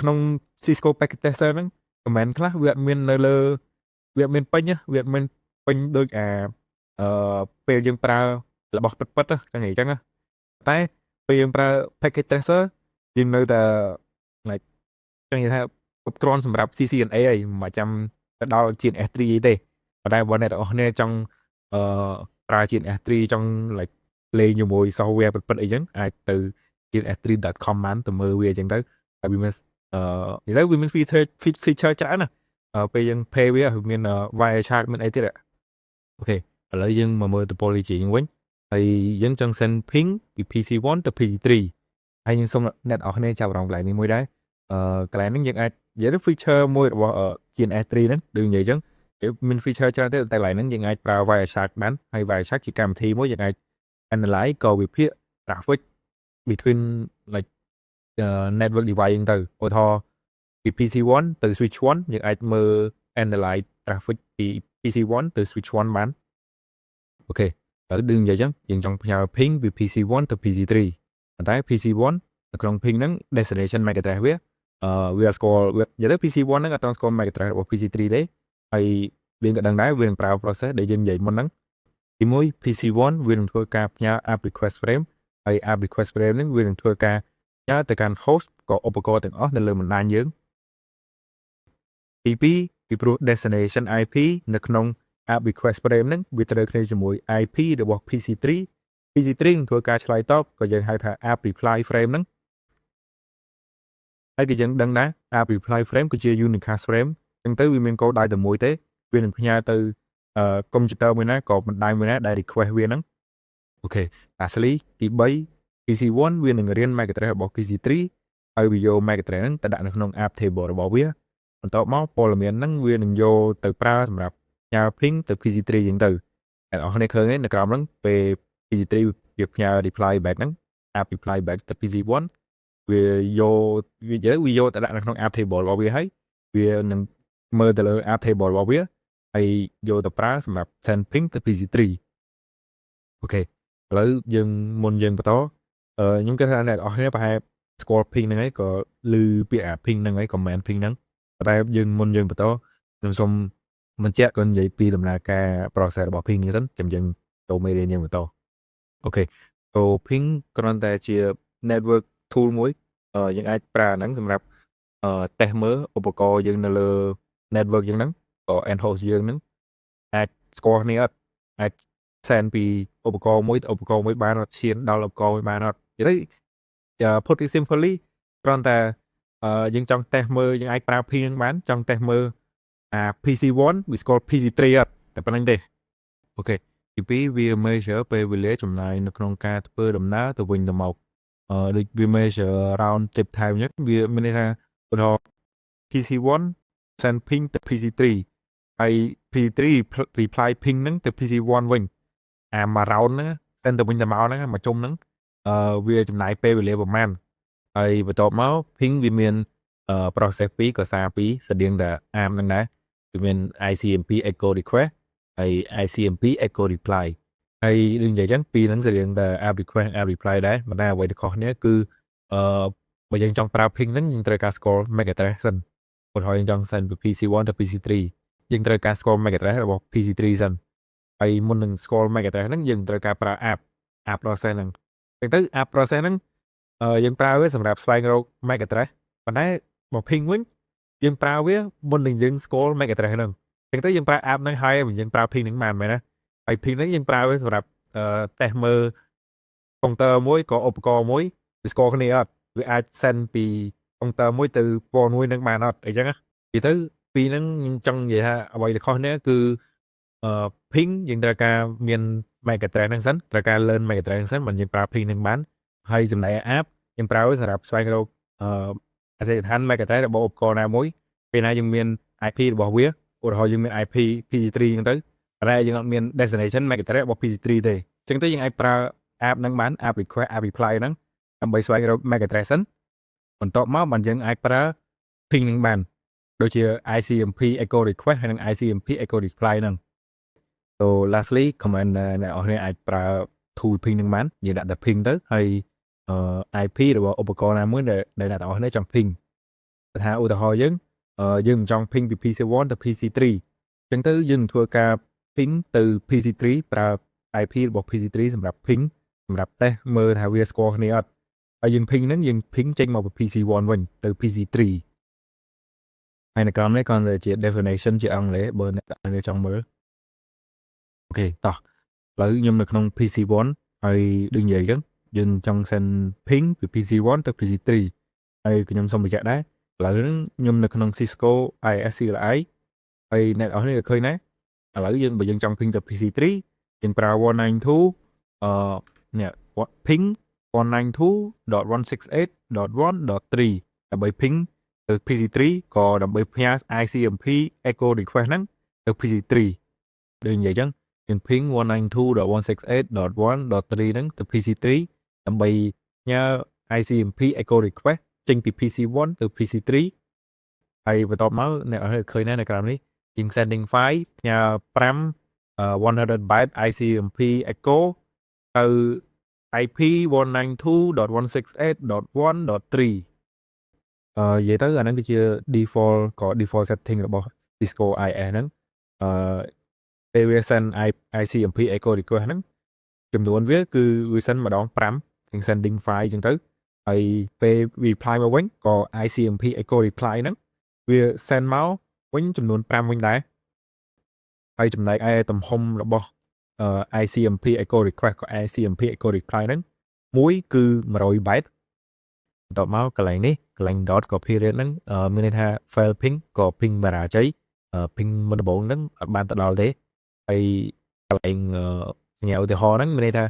ក្នុង Cisco packet tracer ហ្នឹង command ខ្លះវាអត់មាននៅលើវាអត់មានពេញវាអត់មានពេញដូចពេលយើងប្រើរបស់ពិតៗចឹងនិយាយចឹងតែពេលយើងប្រើ packet tracer យើងនៅតែ like ចឹងនិយាយថាគ្រប់គ្រាន់សម្រាប់ CCNA ហើយមិនចាំទៅដល់ GNS3 អីទេប៉ុន្តែបើអ្នកទាំងអស់គ្នាចង់ប្រើ GNS3 ចង់ like លេងជាមួយ software ពិតៗអីចឹងអាចទៅ GNS3.com បានទៅមើលវាចឹងទៅហើយវាមាននិយាយទៅវាមាន feature ច្រើនណាពេលយើង pay វាមាន Wireshark មានអីទៀតអូខេឥឡូវយើងមកមើល topology វិញហើយយើងចង់ send ping ពី PC1 ទៅ PC3 ហើយយើងសូមអ្នកនរគ្នាចាប់អារម្មណ៍កន្លែងនេះមួយដែរកន្លែងហ្នឹងយើងអាចនិយាយទៅ feature មួយរបស់ GNS3 ហ្នឹងដូចនិយាយចឹងមាន feature ច្រើនទេតែកន្លែងហ្នឹងយើងអាចប្រើ Wireshark បានហើយ Wireshark ជាកម្មវិធីមួយយើងអាច analyze ក៏វិភាគ traffic between like network device ហ្នឹងទៅឧទាហរណ៍ពី PC1 ទៅ switch 1យើងអាចមើល analyze traffic ពី PC1 ទៅ switch 1បានអូខេហើយដូចនិយាយចឹងយើងចង់ផ្ញើ ping ពី PC1 ទៅ PC3 ប៉ុន្តែ PC1 នៅក្នុង ping ហ្នឹង destination MAC address វាស្គាល់និយាយទៅ PC1 ហ្នឹងអត់ទាន់ស្គាល់ MAC address របស់ PC3 ទេ ហើយវាក៏ដឹងដែរវានឹងប្រើ process ដែលយើងនិយាយមុនហ្នឹងទីមួយ PC1 វានឹងធ្វើការផ្ញើ app request frame ហើយ app request frame ហ្នឹងវានឹងធ្វើការផ្ញើទៅកាន់ host ក៏ឧបករណ៍ទាំងអស់នៅលើបណ្ដាញយើងទី2ពីព្រោះ destination IP នៅក្នុង app request frame ហ្នឹងវាត្រូវគ្នាជាមួយ IP របស់ PC3 PC3 នឹងធ្វើការឆ្លើយតបក៏យើងហៅថា app reply frame ហ្នឹងហើយក៏យើងដឹងដែរ app reply frame គឺជា unicast frame អញ្ចឹងទៅវាមានកូដដៃតែមួយទេវានឹងផ្ញើទៅកុំព្យូទ័រមួយណាក៏បណ្ដាញមួយណាដែល request វាហ្នឹងអូខេ lastly ទី3 PC1 វានឹងរៀន MAC address របស់ PC3 ហើយវាយក MAC address ហ្នឹងទៅដាក់នៅក្នុង app table របស់វាបន្ទាប់មកព័ត៌មានហ្នឹងវានឹងយកទៅប្រើសម្រាប់ផ្ញើ ping ទៅ PC3 អញ្ចឹងទៅអ្នកនរគ្នាឃើញនៅក្រោមហ្នឹងពេល PC3 វាផ្ញើ reply back ហ្នឹង app reply back ទៅ PC1 វាយកទៅដាក់នៅក្នុង app table របស់វាហើយវានឹងមើលទៅលើ app table របស់វាហើយយកទៅប្រើសម្រាប់ send ping ទៅ PC3 អូខេឥឡូវយើងមុនយើងបន្តខ្ញុំគិតថាអ្នកនរគ្នាប្រហែលស្គាល់ ping ហ្នឹងហើយក៏ឮពាក្យ ping ហ្នឹងហើយ command ping ហ្នឹងតែយើងមុនយើងបន្តខ្ញុំសូមបញ្ជាក់ក៏និយាយពីដំណើរការ process របស់ ping នេះសិនចាំយើងចូលមេរៀនយើងបន្តអូខេતો ping គ្រាន់តែជា network tool មួយយើងអាចប្រើហ្នឹងសម្រាប់test មើលឧបករណ៍យើងនៅលើ network យើងហ្នឹងក៏ end host យើងហ្នឹងអាចស្គាល់គ្នាអត់អាច send ពីឧបករណ៍មួយទៅឧបករណ៍មួយបានអត់ឈានដល់ឧបករណ៍មួយបានអត់និយាយទៅ put it simply គ្រាន់តែយើងចង់ test មើលយើងអាចប្រើ ping ហ្នឹងបានចង់ test មើលPC1 វាស្គាល់ PC3 អត់តែប៉ុណ្្នឹងទេអូខេទី2វា measure ពេលវេលាចំណាយនៅក្នុងការធ្វើដំណើរទៅវិញទៅមកដូចវា measure round trip time អញ្ចឹងវាមានន័យថាឧទាហរណ៍ PC1 send ping ទៅ PC3 ហើយ PC3 reply ping ហ្នឹងទៅ PC1 វិញមួយ round ហ្នឹង send ទៅវិញទៅមកហ្នឹងមួយជុំហ្នឹងវាចំណាយពេលវេលាប្រហែលហើយបន្ទាប់មក ping វាមានprocess 2ក៏សារ 2ស្តៀងតែ ARM ហ្នឹងដែរវាមាន ICMP echo request ហើយ ICMP echo reply ហើយដូចនិយាយចឹងពីរហ្នឹងស្តៀងតែ app request app reply ដែរប៉ុន្តែអ្វីដែលខុសគ្នាគឺបើយើងចង់ប្រើ ping ហ្នឹងយើងត្រូវការស្គាល់ MAC address សិនឧទាហរណ៍យើងចង់ send ពី PC1 ទៅ PC3 យើងត្រូវការស្គាល់ MAC address របស់ PC3 សិនហើយមុននឹងស្គាល់ MAC address ហ្នឹងយើងត្រូវការប្រើ app process ហ្នឹងអញ្ចឹងទៅ app process ហ្នឹងយើងប្រើវាសម្រាប់ស្វែងរក MAC address ប៉ុន្តែមក ping វិញយើងប្រើវាមុននឹងយើងស្គាល់ MAC address ហ្នឹងអញ្ចឹងទៅយើងប្រើ app ហ្នឹងហើយយើងប្រើ ping ហ្នឹងបានមែនណាហើយ ping ហ្នឹងយើងប្រើវាសម្រាប់test មើល counter មួយក៏ឧបករណ៍មួយវាស្គាល់គ្នាអត់វាអាច send ពី counter មួយទៅពណ៌មួយនឹងបានអត់អញ្ចឹងនិយាយទៅពីហ្នឹងខ្ញុំចង់និយាយថាអ្វីដែលខុសគ្នាគឺping យើងត្រូវការមាន MAC address ហ្នឹងសិនត្រូវការ learn MAC address ហ្នឹងសិនមិនយើងប្រើ ping ហ្នឹងបានហើយចំណែក app យើងប្រើវាសម្រាប់ស្វែងរកអត្ថដ្ឋាន MAC address របស់ឧបករណ៍ណាមួយពេលណាយើងមាន IP របស់វាឧទាហរណ៍យើងមាន IP PC3 អញ្ចឹងទៅតែយើងអត់មាន destination MAC address របស់ PC3 ទេអញ្ចឹងទៅយើងអាចប្រើ app ហ្នឹងបាន app request app reply ហ្នឹងដើម្បីស្វែងរក MAC address សិនបន្ទាប់មកយើងអាចប្រើ ping ហ្នឹងបានដូចជា ICMP echo request ហើយនិង ICMP echo reply ហ្នឹង so lastly command អ្នកនរគ្នាអាចប្រើ tool ping ហ្នឹងបានយើងដាក់តែ ping ទៅហើយ IP របស់ឧបករណ៍ណាមួយដែលអ្នកនរគ្នាចង់ ping ថាឧទាហរណ៍យើងមិនចង់ ping ពី PC1 ទៅ PC3 អញ្ចឹងទៅយើងនឹងធ្វើការ ping ទៅ PC3 ប្រើ IP របស់ PC3 សម្រាប់ ping សម្រាប់ test មើលថាវាស្គាល់គ្នាអត់ហើយយើង ping ហ្នឹងយើង ping ចេញមកពី PC1 វិញទៅ PC3 ហើយនៅក្រោមនេះcònជា definition ជាអង់គ្លេសបើអ្នកចង់មើលអូខេតោះឥឡូវខ្ញុំនៅក្នុង PC1 ហើយដូចនិយាយអញ្ចឹងយើងចង់ send ping ពី PC1 ទៅ PC3 ហើយខ្ញុំសូមបញ្ជាក់ដែរឥឡូវហ្នឹងខ្ញុំនៅក្នុង Cisco IS CLI ហើយអ្នកនរគ្នាឃើញណាឥឡូវបើយើងចង់ ping ទៅ PC3 យើងប្រើ 192 នេះ ping 192.168.1.3 ដើម្បី ping ទៅ PC3 ក៏ដើម្បីផ្ញើ ICMP echo request ហ្នឹងទៅ PC3 ដូចនិយាយអញ្ចឹងយើង ping 192.168.1.3 ហ្នឹងទៅ PC3 ដើម្បីផ្ញើ ICMP echo request ចេញពី PC1 ទៅ PC3 ហើយបន្ទាប់មកអ្នកឃើញនៅក្រោមនេះយើង sending file ផ្ញើ100 byte ICMP echo ទៅ IP 192.168.1.3 និយាយទៅអាហ្នឹងគឺជា default setting របស់ Cisco IS ហ្នឹង ពេលវា send ICMP echo request ហ្នឹងចំនួនវាគឺវា send ម្ដង5ទាំង sending file អញ្ចឹងទៅហើយពេល reply មកវិញក៏ ICMP echo reply ហ្នឹងវា send មកវិញចំនួន5វិញដែរហើយចំណែកឯទំហំរបស់ ICMP echo request ក៏ ICMP echo reply ហ្នឹងមួយគឺ100 byte បន្ទាប់មកកន្លែងនេះកន្លែង dot ក៏ period ហ្នឹងមានន័យថា file ping ក៏ ping បរាជ័យ ping មុនដំបូងហ្នឹងអត់បានទៅដល់ទេហើយកន្លែងសញ្ញាឧទាហរណ៍ហ្នឹងមានន័យថា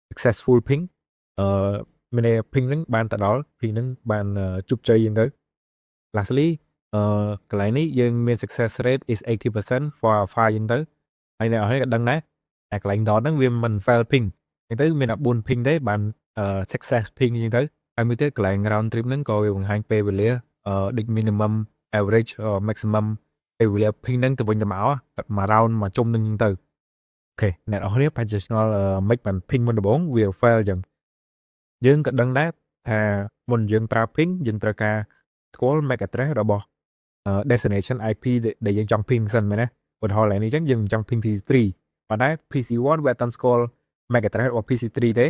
successful ping មានន័យថា ping ហ្នឹងបានទៅដល់ ping ហ្នឹងបានជោគជ័យយ៉ាងទៅ lastly កន្លែងនេះយើងមាន success rate is 80% for alpha យ៉ាងទៅហើយអ្នកនរក៏ដឹងដែរអាកន្លែង dot ហ្នឹងវាមិន fail ping អញ្ចឹងទៅមានតែ4 ping ទេបាន success ping យ៉ាងទៅហើយមួយទៀតកន្លែង round trip ហ្នឹងក៏វាបង្ហាញពេលវេលាដូច minimum average maximum ពេលវេលា ping ហ្នឹងទៅវិញទៅមកមក round មកជុំនឹងទៅអូខេអ្នកនរគ្នាប្រហែលជាឆ្ងល់មិនបាន ping មុនដំបូងវា fail អញ្ចឹងយើងក៏ដឹងដែរថាមុនយើងប្រើ ping យើងត្រូវការស្គាល់ MAC address របស់ destination IP ដែលយើងចង់ ping សិនមែនទេឧទាហរណ៍ឡើងនេះអញ្ចឹងយើងចង់ ping PC3 ប៉ុន្តែ PC1 វាអត់ទាន់ស្គាល់ MAC address របស់ PC3 ទេ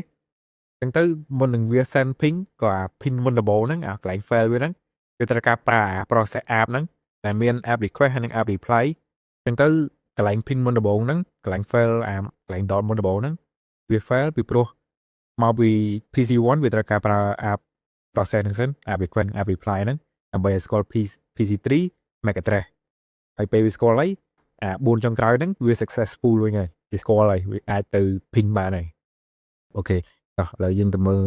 អញ្ចឹងទៅមុននឹងវា send ping ក៏អា ping មុនដំបូងហ្នឹងអាកន្លែង file វាហ្នឹងវាត្រូវការប្រើអា process app ហ្នឹងតែមាន app request ហើយនិង app reply អញ្ចឹងទៅកន្លែង ping មុនដំបូងហ្នឹងកន្លែង file អាកន្លែង dot មុនដំបូងហ្នឹងវា file ពីព្រោះមកពី PC1 វាត្រូវការប្រើ app process ហ្នឹងសិន app request app reply ហ្នឹងដើម្បីឲ្យស្គាល់ PC3 MAC address ហើយពេលវាស្គាល់ហើយអា4ចុងក្រោយហ្នឹងវា successful វិញហើយវាស្គាល់ហើយវាអាចទៅ ping បានហើយអូខេតោះឥឡូវយើងទៅមើល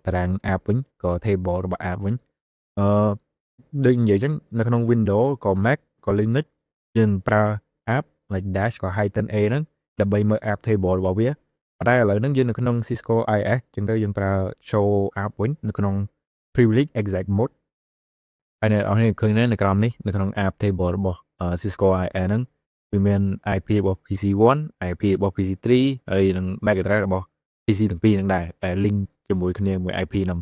តារាង app វិញក៏ table របស់ app វិញដូចនិយាយអញ្ចឹងនៅក្នុង Windows ក៏ Mac ក៏ Linux យើងប្រើ app like dash ក៏ -a ហ្នឹងដើម្បីមើល app table របស់វាប៉ុន្តែឥឡូវហ្នឹងយើងនៅក្នុង Cisco IS អញ្ចឹងទៅយើងប្រើ show app វិញនៅក្នុង privilege exec mode ហើយអ្នកនរគ្នាឃើញនៅក្រោមនេះនៅក្នុង app table របស់ Cisco IS ហ្នឹងវាមាន IP របស់ PC1 IP របស់ PC3 ហើយនិង MAC address របស់ PC ទាំងពីរហ្នឹងដែរតែ link ជាមួយគ្នាមួយ IP ហ្នឹង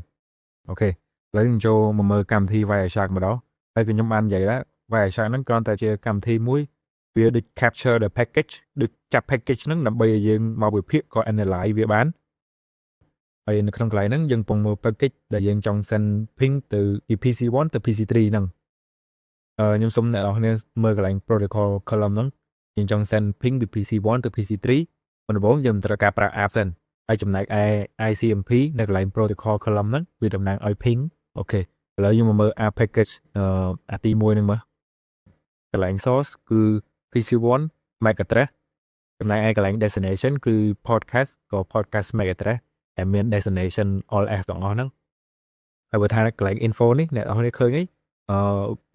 អូខេឥឡូវយើងចូលមកមើលកម្មវិធី Wireshark ម្ដងហើយខ្ញុំបាននិយាយដែរ Wireshark ហ្នឹងគ្រាន់តែជាកម្មវិធីមួយវាដូច capture the package ដូចចាប់ package ហ្នឹងដើម្បីឲ្យយើងមកវិភាគក៏ analyze វាបានហើយនៅក្នុងកន្លែងហ្នឹងយើងកំពុងមើល package ដែលយើងចង់ send ping ទៅពី PC1 ទៅ PC3 ហ្នឹងខ្ញុំសុំអ្នកនរគ្នាមើលកន្លែង protocol column ហ្នឹងយើងចង់ send ping ពី PC1 ទៅ PC3 មុនដំបូងយើងត្រូវការប្រើ app សិនហើយចំណែកឯ ICMP នៅកន្លែង protocol column ហ្នឹងវាតំណាងឲ្យ ping អូខេឥឡូវយើងមកមើល app package អាទី1ហ្នឹងមើលកន្លែង source គឺ PC1 MAC address ចំណែកឯកន្លែង destination គឺ podcast ក៏ podcast MAC address តែមាន destination all F ទាំងអស់ហ្នឹងហើយបើថាកន្លែង info នេះអ្នកនរគ្នាឃើញអី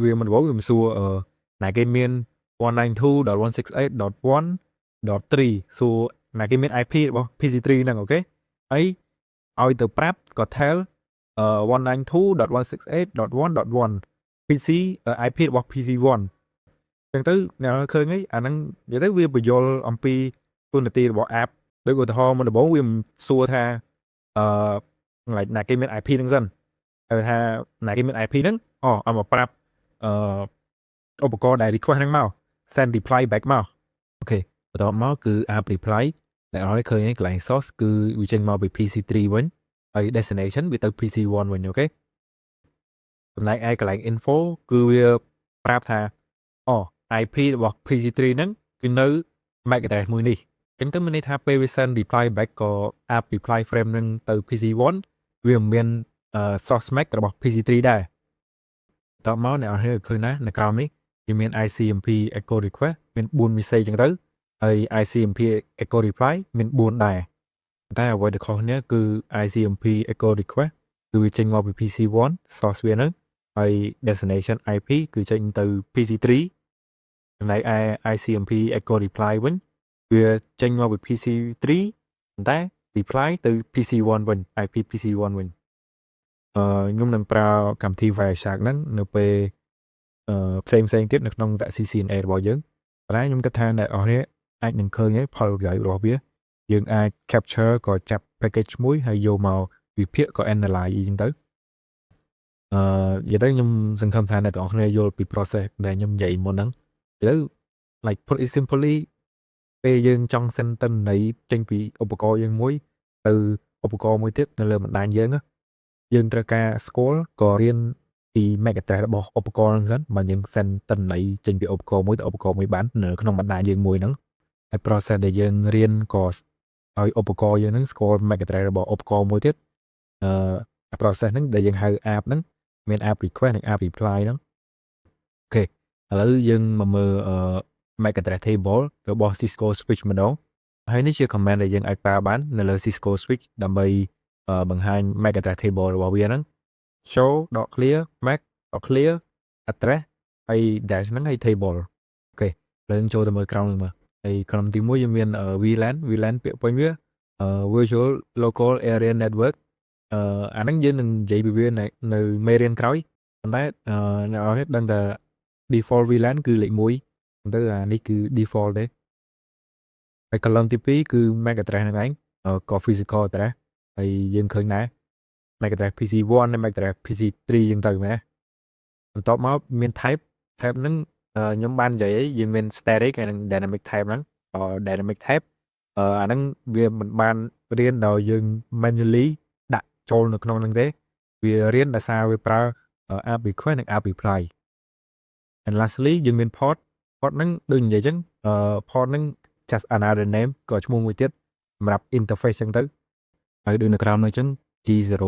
វាមិនវល់វាមិនសួរណាគេមាន 192.168.1.3 សួរណាគេមាន IP របស់ PC3 ហ្នឹងអូខេហើយឲ្យទៅប្រាប់ក៏ tell 192.168.1.1 PC IP របស់ PC1 អញ្ចឹងទៅអ្នកឃើញអីអាហ្នឹងនិយាយទៅវាបញ្យល់អំពីទូនាទីរបស់ app ដូចឧទាហរណ៍មុនដំបូងវាមិនសួរថាណាគេមាន IP ហ្នឹងសិនហើយថាណាគេមាន IP ហ្នឹងឲ្យមកប្រាប់ឧបករណ៍ដែល request ហ្នឹងមក send reply back មកអូខេបន្ទាប់មកគឺ app reply អ្នកនរឃើញកន្លែង source គឺវាចេញមកពី PC3 វិញហើយ destination វាទៅ PC1 វិញអូខេចំណែកឯកន្លែង info គឺវាប្រាប់ថាIP របស់ PC3 ហ្នឹងគឺនៅ MAC address មួយនេះអញ្ចឹងទៅមានន័យថាពេលវា send reply back ក៏ app reply frame ហ្នឹងទៅ PC1 វាមិនមានsource MAC របស់ PC3 ដែរតោះមកអ្នកនរឃើញណានៅក្រោមនេះវាមាន ICMP echo request មាន4 message អញ្ចឹងទៅហើយ ICMP echo reply មាន4ដែរតែអ្វីដែលខុសគ្នាគឺ ICMP echo request គឺវាចេញមកពី PC1 source វាហ្នឹងហើយ destination IP គឺចេញទៅ PC3 ចំណែកឯ ICMP echo reply វិញវាចេញមកពី PC3 ប៉ុន្តែ reply ទៅ PC1 វិញ IP PC1 វិញខ្ញុំនឹងប្រើកម្មវិធី Wireshark ហ្នឹងនៅពេលផ្សេងទៀតនៅក្នុង CCNA របស់យើងប៉ុន្តែខ្ញុំគិតថាអ្នកនរអាចនឹងឃើញផលប្រយោជន៍របស់វាយើងអាច capture ក៏ចាប់ package មួយហើយយកមកវិភាគក៏ analyze អីចឹងទៅនិយាយទៅខ្ញុំសង្ឃឹមថាអ្នកទាំងអស់គ្នាយល់ពី process ដែលខ្ញុំនិយាយមុនហ្នឹងឥឡូវ like put it simply ពេលយើងចង់ send ទិន្នន័យចេញពីឧបករណ៍យើងមួយទៅឧបករណ៍មួយទៀតនៅលើបណ្ដាញយើងណាយើងត្រូវការស្គាល់ក៏រៀនពី MAC address របស់ឧបករណ៍ហ្នឹងសិនបើយើង send ទិន្នន័យចេញពីឧបករណ៍មួយទៅឧបករណ៍មួយបាននៅក្នុងបណ្ដាញយើងមួយហ្នឹងហើយ process ដែលយើងរៀនក៏ឲ្យឧបករណ៍យើងហ្នឹងស្គាល់ MAC address របស់ឧបករណ៍មួយទៀតprocess ហ្នឹងដែលយើងហៅ app ហ្នឹងមាន app request និង app reply ហ្នឹងអូខេឥឡូវយើងមកមើលMAC address table របស់ Cisco switch ម្ដងហើយនេះជា command ដែលយើងអាចប្រើបាននៅលើ Cisco switch ដើម្បីបង្ហាញ MAC address table របស់វាហ្នឹង show.clear mac.clear address ហើយ dash ហ្នឹងហើយ table អូខេឥឡូវយើងចូលទៅមើលក្រោមហ្នឹងមើលហើយក្រុមទី1យើងមាន VLAN ពាក្យពេញវាVirtual Local Area Network អាហ្នឹងយើងនឹងនិយាយពីវានៅមេរៀនក្រោយប៉ុន្តែអ្នកនរដឹងថា default VLAN គឺលេខ1ទៅអានេះគឺ default ទេហើយ column ទី2គឺ MAC address ហ្នឹងឯងក៏ physical address ហើយយើងឃើញដែរ MAC address PC1 និង MAC address PC3 ចឹងទៅមែនបន្ទាប់មកមាន type ហ្នឹងខ្ញុំបាននិយាយយើងមាន static ហើយនិង dynamic type ហ្នឹងdynamic type អាហ្នឹងវាមិនបានរៀនដោយយើង manually ដាក់ចូលនៅក្នុងហ្នឹងទេវារៀនដោយសារវាប្រើ app request និង app reply and lastly យើងមាន port ហ្នឹងដូចនិយាយចឹងport ហ្នឹង just another name ក៏ឈ្មោះមួយទៀតសម្រាប់ interface ចឹងទៅហើយដូចនៅក្រោមនោះចឹង G00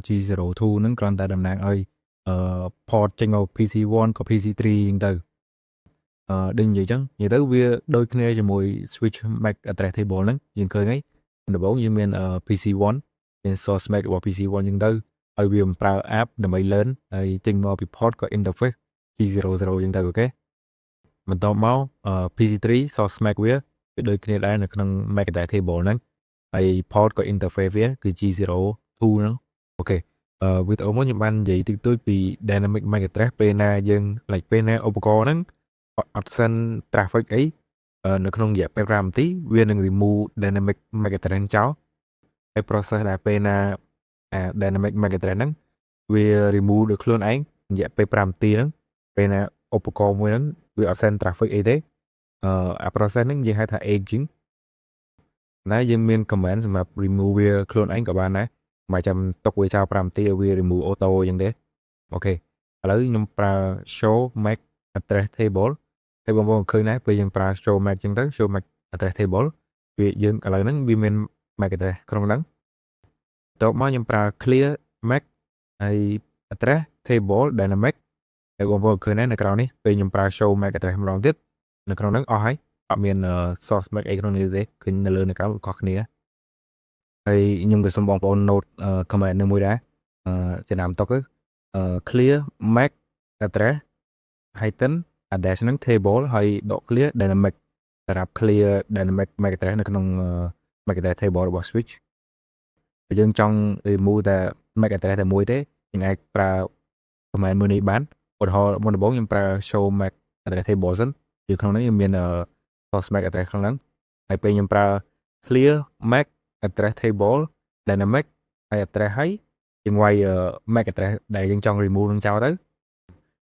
G02 ហ្នឹងគ្រាន់តែតំណាងឲ្យport ចេញមក PC1 ក៏ PC3 ចឹងទៅដូចនិយាយចឹងនិយាយទៅវាដូចគ្នាជាមួយ switch MAC address table ហ្នឹងយើងឃើញហើយដំបូងយើងមាន PC1 មាន source MAC របស់ PC1 ចឹងទៅហើយវាប្រើ app ដើម្បី learn ហើយចេញមកពី port ក៏ interface G00 ចឹងទៅអូខេបន្ទាប់មក PC3 source MAC វាដូចគ្នាដែរនៅក្នុង MAC address table ហ្នឹងហើយ port ក៏ interface វាគឺ G02 ហ្នឹងអូខេវីដេអូមកខ្ញុំបាននិយាយតិចតួចពី dynamic MAC address ពេលណាយើង like ពេលណាឧបករណ៍ហ្នឹងអត់ send traffic អីនៅក្នុងរយៈពេល5នាទីវានឹង remove dynamic MAC address ចោលហើយ process ដែលពេលណាdynamic MAC address ហ្នឹងវា remove ដោយខ្លួនឯងរយៈពេល5នាទីហ្នឹងពេលណាឧបករណ៍មួយហ្នឹងវាអត់ send traffic អីទេអា process ហ្នឹងយើងហៅថា aging ណាយើងមាន command សម្រាប់ remove វាខ្លួនឯងក៏បានដែរមិនចាំទុកវាចោល5នាទីឲ្យវា remove auto អញ្ចឹងទេអូខេឥឡូវខ្ញុំប្រើ show MAC address table ហើយបងប្អូនឃើញដែរពេលយើងប្រើ show MAC អញ្ចឹងទៅ show MAC address table វាយើងឥឡូវហ្នឹងវាមាន MAC address ក្នុងហ្នឹងបន្ទាប់មកខ្ញុំប្រើ clear MAC ហើយ address table dynamic ហើយបងប្អូនឃើញដែរនៅក្រៅនេះពេលខ្ញុំប្រើ show MAC address ម្ដងទៀតនៅក្នុងហ្នឹងអស់ហើយអត់មាន source MAC អីក្នុងនេះទេឃើញនៅលើនៅក្រៅខុសគ្នាហើយខ្ញុំក៏សូមបងប្អូន note comment នឹងមួយដែរចំណាំទុកclear MAC address hyphen address ហ្នឹង table ហើយដក clear dynamic សម្រាប់ clear dynamic MAC address នៅក្នុង MAC address table របស់ switch យើងចង់ remove តែ MAC address តែមួយទេយើងអាចប្រើ command មួយនេះបានឧទាហរណ៍មុនដំបូងខ្ញុំប្រើ show MAC address table សិនពីក្នុងនេះមាន source MAC address ក្នុងហ្នឹងហើយពេលខ្ញុំប្រើ clear MAC address table dynamic ហើយ address ហើយយើងវាយ MAC address ដែលយើងចង់ remove នឹងចោលទៅ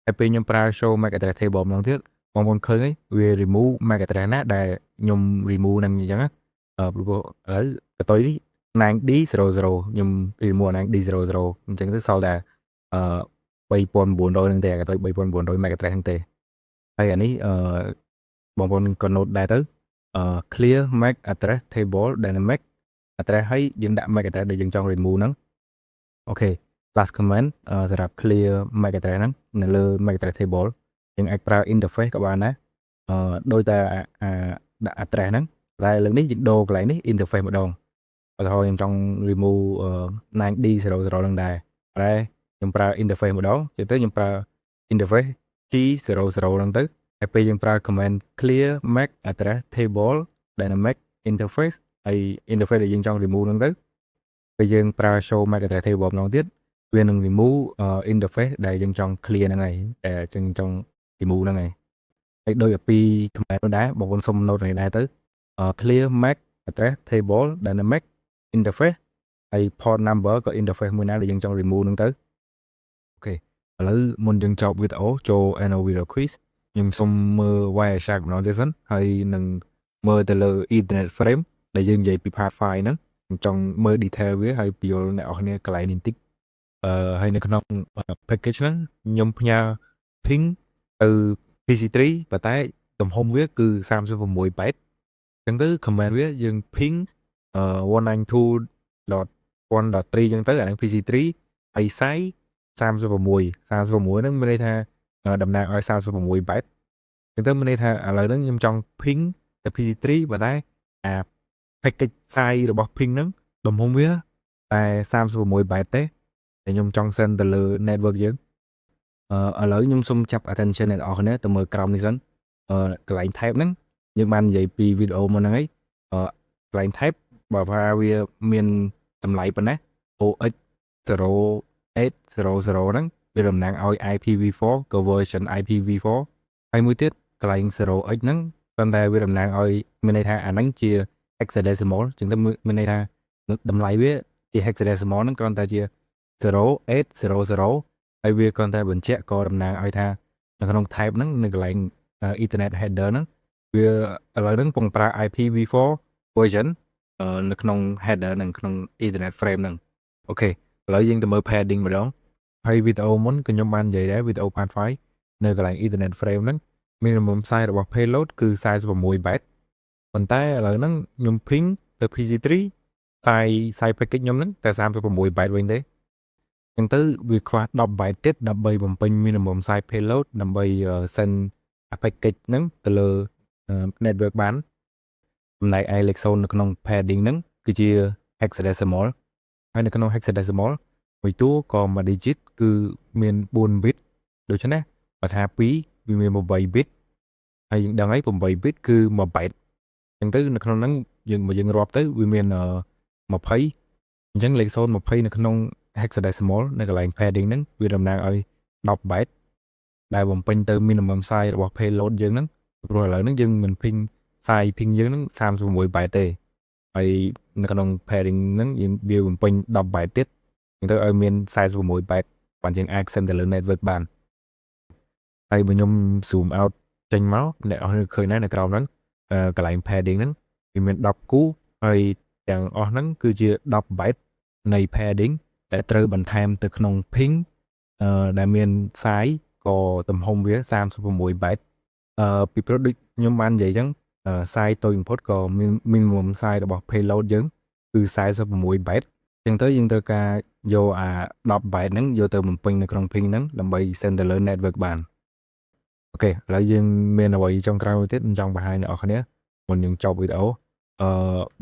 ហើយពេលខ្ញុំប្រើ show MAC address table ម្ដងទៀតបងប្អូនឃើញហើយវា remove MAC address ណាដែលខ្ញុំ remove នឹងអញ្ចឹងព្រោះឥឡូវកតុយនេះ 9D00 ខ្ញុំ remove 9D00 អញ្ចឹងទៅសល់តែ3900ហ្នឹងទេកតុយ3900 MAC address ហ្នឹងទេហើយអានេះបងប្អូនក៏ note ដែរទៅclear MAC address table dynamic address ហើយយើងដាក់ MAC address ដែលយើងចង់ remove ហ្នឹងអូខេ last comment សម្រាប់ clear MAC address ហ្នឹងនៅលើ MAC address table យើងអាចប្រើ interface ក៏បានដែរដោយតែដាក់ address ហ្នឹងតែលើកនេះយើងដូរកន្លែងនេះ interface ម្ដងឧទាហរណ៍ខ្ញុំចង់ remove 9D00 ហ្នឹងដែរតែខ្ញុំប្រើ interface ម្ដងទៅខ្ញុំប្រើ interface G00 ហ្នឹងទៅហើយពេលយើងប្រើ command clear MAC address table dynamic interface ហើយ interface ដែលយើងចង់ remove ហ្នឹងទៅពេលយើងប្រើ show MAC address table ម្ដងទៀតវានឹង remove interface ដែលយើងចង់ clear ហ្នឹងហើយតែយើងចង់ remove ហ្នឹងហើយហើយដូចពី command នោះដែរបងប្អូនសុំ note នេះដែរទៅ clear MAC address table dynamic interface ហើយ port number ក៏ interface មួយណាដែលយើងចង់ remove ហ្នឹងទៅអូខេឥឡូវមុនយើងចប់វីដេអូចូល annual video quiz ខ្ញុំសុំមើល Wireshark ម្ដងទៀតសិនហើយនឹងមើលទៅលើ Ethernet frame ដែលយើងនិយាយពី part 5 ហ្នឹងខ្ញុំចង់មើល detail វាហើយពយល់អ្នកនរគ្នាកន្លែងនេះបន្តិចហើយនៅក្នុង package ហ្នឹងខ្ញុំផ្ញើ ping ទៅ PC3 ប៉ុន្តែទំហំវាគឺ36 byte អញ្ចឹងទៅ command វាយើង ping 192.1.3 អញ្ចឹងទៅអានឹង PC3 ហើយ size 36ហ្នឹងមានន័យថាតំណាងឲ្យ36 byte អញ្ចឹងទៅមានន័យថាឥឡូវហ្នឹងខ្ញុំចង់ ping ទៅ PC3 ប៉ុន្តែអា package size របស់ ping ហ្នឹងទំហំវាតែ36 byte ទេតែខ្ញុំចង់ send ទៅលើ network យើងឥឡូវខ្ញុំសូមចាប់ attention អ្នកនរគ្នាទៅមើលក្រោមនេះសិនកន្លែង type ហ្នឹងយើងបាននិយាយពីវីដេអូមុនហ្នឹងហើយកន្លែង type បើថាវាមានតម្លៃប៉ុណ្ណា OX 0800ហ្នឹងវាតំណាងឲ្យ IPv4 ក៏ version IPv4 ហើយមួយទៀតកន្លែង 0x ហ្នឹងប៉ុន្តែវាតំណាងឲ្យមានន័យថាអាហ្នឹងជា hexadecimal អញ្ចឹងទៅមានន័យថាតម្លៃវាជា hexadecimal ហ្នឹងគ្រាន់តែជា0800ហើយវាគ្រាន់តែបញ្ជាក់ក៏តំណាងឲ្យថានៅក្នុង type ហ្នឹងនៅកន្លែង Ethernet header ហ្នឹងវាឥឡូវហ្នឹងកំពុងប្រើ IPv4 version នៅក្នុង header និងក្នុង Ethernet frame ហ្នឹងអូខេឥឡូវយើងទៅមើល padding ម្ដងហើយវីដេអូមុនក៏ខ្ញុំបាននិយាយដែរវីដេអូ part 5នៅកន្លែង Ethernet frame ហ្នឹងminimum size របស់ payload គឺ46 byte ប៉ុន្តែឥឡូវហ្នឹងខ្ញុំ ping ទៅ PC3 size package ខ្ញុំហ្នឹងតែ36 byte វិញទេអញ្ចឹងទៅវាខ្វះ10 byte ទៀតដើម្បីបំពេញ minimum size payload ដើម្បី send package ហ្នឹងទៅលើ network បានចំណែកឯលេខ0នៅក្នុង padding ហ្នឹងគឺជា hexadecimal ហើយនៅក្នុង hexadecimal មួយតួក៏មួយ digit គឺមាន4 bit ដូច្នេះបើថា2វាមាន8 bit ហើយយើងដឹងហើយ8 bit គឺ1 byte អញ្ចឹងទៅនៅក្នុងហ្នឹងយើងរាប់ទៅវាមាន20អញ្ចឹងលេខ0 20នៅក្នុង hexadecimal នៅកន្លែង padding ហ្នឹងវាតំណាងឲ្យ10 byte ដែលបំពេញទៅ minimum size របស់ payload យើងហ្នឹងព្រោះឥឡូវហ្នឹងយើងមិន ping size ping យើងហ្នឹង36 byte ទេហើយនៅក្នុង padding ហ្នឹងយើងវាបំពេញ10 byte ទៀតអញ្ចឹងទៅឲ្យមាន46 byte បានយើងអាច send ទៅលើ network បានហើយបើខ្ញុំ zoom out ចេញមកអ្នកនរឃើញដែរនៅក្រោមហ្នឹងកន្លែង padding ហ្នឹងវាមាន10គូហើយទាំងអស់ហ្នឹងគឺជា10 byte នៃ padding ដែលត្រូវបន្ថែមទៅក្នុង ping ដែលមាន size ក៏ទំហំវា36 byte ពីព្រោះដូចខ្ញុំបាននិយាយអញ្ចឹងsize តូចបំផុតក៏ minimum size របស់ payload យើងគឺ46 byte អញ្ចឹងទៅយើងត្រូវការយកអា10 byte ហ្នឹងយកទៅបំពេញនៅក្នុង ping ហ្នឹងដើម្បី send ទៅលើ network បានអូខេឥឡូវយើងមានអ្វីចុងក្រោយមួយទៀតខ្ញុំចង់បង្ហាញអ្នកនរគ្នាមុនយើងចប់វីដេអូ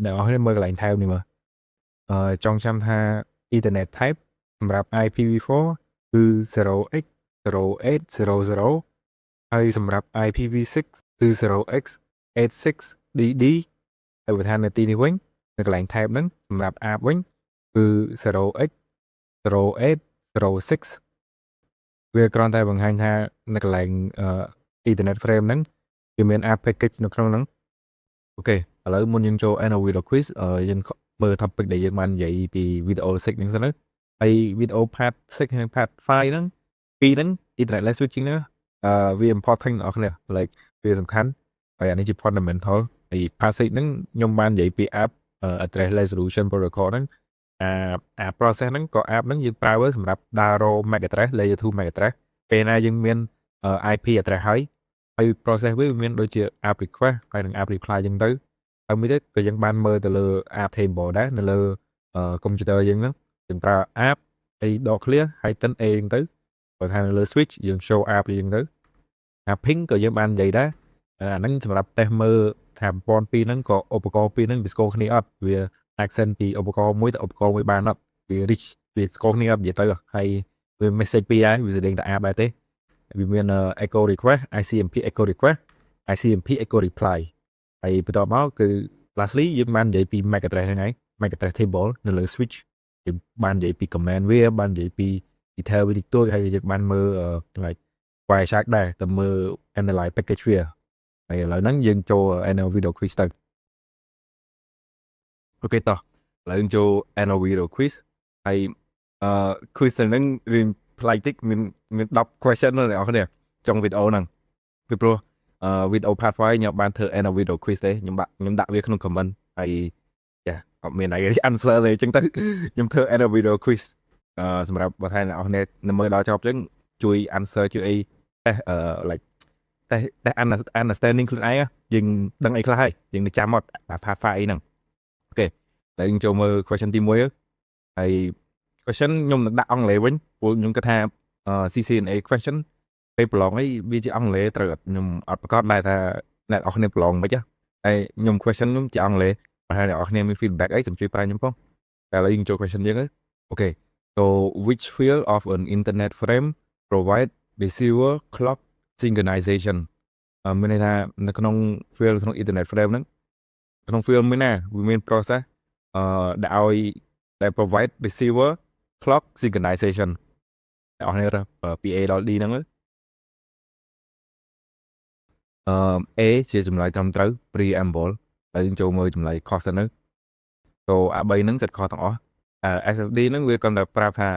អ្នកនរគ្នាមើលកន្លែង type នេះមើលចង់ចាំថា Ethernet type សម្រាប់ IPv4 គឺ 0x 0800ហើយសម្រាប់ IPv6 គឺ 0x86DD ហើយបើថានៅទីនេះវិញនៅកន្លែង type ហ្នឹងសម្រាប់ app វិញគឺ 0x 0806វាគ្រាន់តែបង្ហាញថានៅកន្លែងEthernet frame ហ្នឹងវាមាន app package នៅក្នុងហ្នឹងអូខេឥឡូវមុនយើងចូល Annual Video Quiz យើងមើល topic ដែលយើងបាននិយាយពីវីដេអូ 6 ហ្នឹងសិនទៅហើយវីដេអូ part 6 និង part 5 ហ្នឹងពីរហ្នឹង Ethernet lane switching ហ្នឹងវា important អ្នកនរ like វាសំខាន់ហើយអានេះជា fundamental ហើយ part 6 ហ្នឹងខ្ញុំបាននិយាយពី app address resolution protocol ហ្នឹងអា process ហ្នឹងក៏ app ហ្នឹងយើងប្រើសម្រាប់ដើររក MAC address layer 2 MAC address ពេលណាយើងមាន IP address ហើយ process វាមានដូចជា app request ហើយនិង app reply ចឹងទៅហើយមួយទៀតក៏យើងបានមើលទៅលើ app table ដែរនៅលើ computer យើងហ្នឹងយើងប្រើ app ហើយដក clear ហើយ tin a ចឹងទៅបើថានៅលើ switch យើង show app ចឹងទៅអា ping ក៏យើងបាននិយាយដែរអាហ្នឹងសម្រាប់ test មើលថាប្រព័ន្ធពីរហ្នឹងក៏ឧបករណ៍ពីរហ្នឹងវាស្គាល់គ្នាអត់វា accent ពីឧបករណ៍មួយទៅឧបករណ៍មួយបានអត់វា reach វាស្គាល់គ្នាអត់និយាយទៅហើយវា message ពីរដែរវាស្ដែងតែ app ដែរទេវាមាន echo request ICMP echo request ICMP echo reply ហើយបន្ទាប់មកគឺ lastly យើងបាននិយាយពី MAC address ហ្នឹងហើយ MAC address table នៅលើ switch យើងបាននិយាយពី command វាបាននិយាយពី detail វាតិចតួចហើយយើងបានមើល like Wireshark ដែរទៅមើល analyze package វាហើយឥឡូវហ្នឹងយើងចូល annual video quiz ទៅអូខេតោះឥឡូវយើងចូល annual video quiz ហើយquiz ហ្នឹងរៀងប្លែកតិចមាន10 question នៅអ្នកនរគ្នាចុងវីដេអូហ្នឹង ពីព្រោះvideo part 5ខ្ញុំបានធ្វើ end of video quiz ទេខ្ញុំដាក់វាក្នុង comment ហើយចាអត់មានអី answer ទេអញ្ចឹងទៅខ្ញុំធ្វើ end of video quiz សម្រាប់បើថាអ្នកនរនៅមើលដល់ចប់អញ្ចឹងជួយ answer ជួយអីតែlike តែ understanding ខ្លួនឯងយើងដឹងអីខ្លះហើយយើងនឹងចាំមកអា part 5អីហ្នឹងអូខេតែយើងចូលមើល question ទី1ហើយ question ខ្ញុំនឹងដាក់អង់គ្លេសវិញព្រោះខ្ញុំគិតថា CCNA question ពេលប្រឡងអីវាជាអង់គ្លេសត្រូវខ្ញុំអត់ប្រកាសដែរថាអ្នកនរគ្នាប្រឡងមិនខ្មិចហើយខ្ញុំ question ខ្ញុំជាអង់គ្លេសបើហើយអ្នកនរគ្នាមាន feedback អីជួយប្រាប់ខ្ញុំផងតែឥឡូវយើងចូល question យើងទៅអូខេ so which field of an internet frame provide receiver clock synchronization មានន័យថានៅក្នុង field ក្នុង internet frame ហ្នឹងក្នុង field មួយណាវាមាន process ដែលឲ្យដែល provide receiver clock synchronization អ្នកនរគ្នាពី A ដល់ D ហ្នឹងA ជាចម្លើយត្រឹមត្រូវ preamble ហើយយើងចូលមើលចម្លើយខុសទៅនៅતોអា3ហ្នឹងសិតខុសទាំងអស់SFD ហ្នឹងវាគាត់តែប្រាប់ថា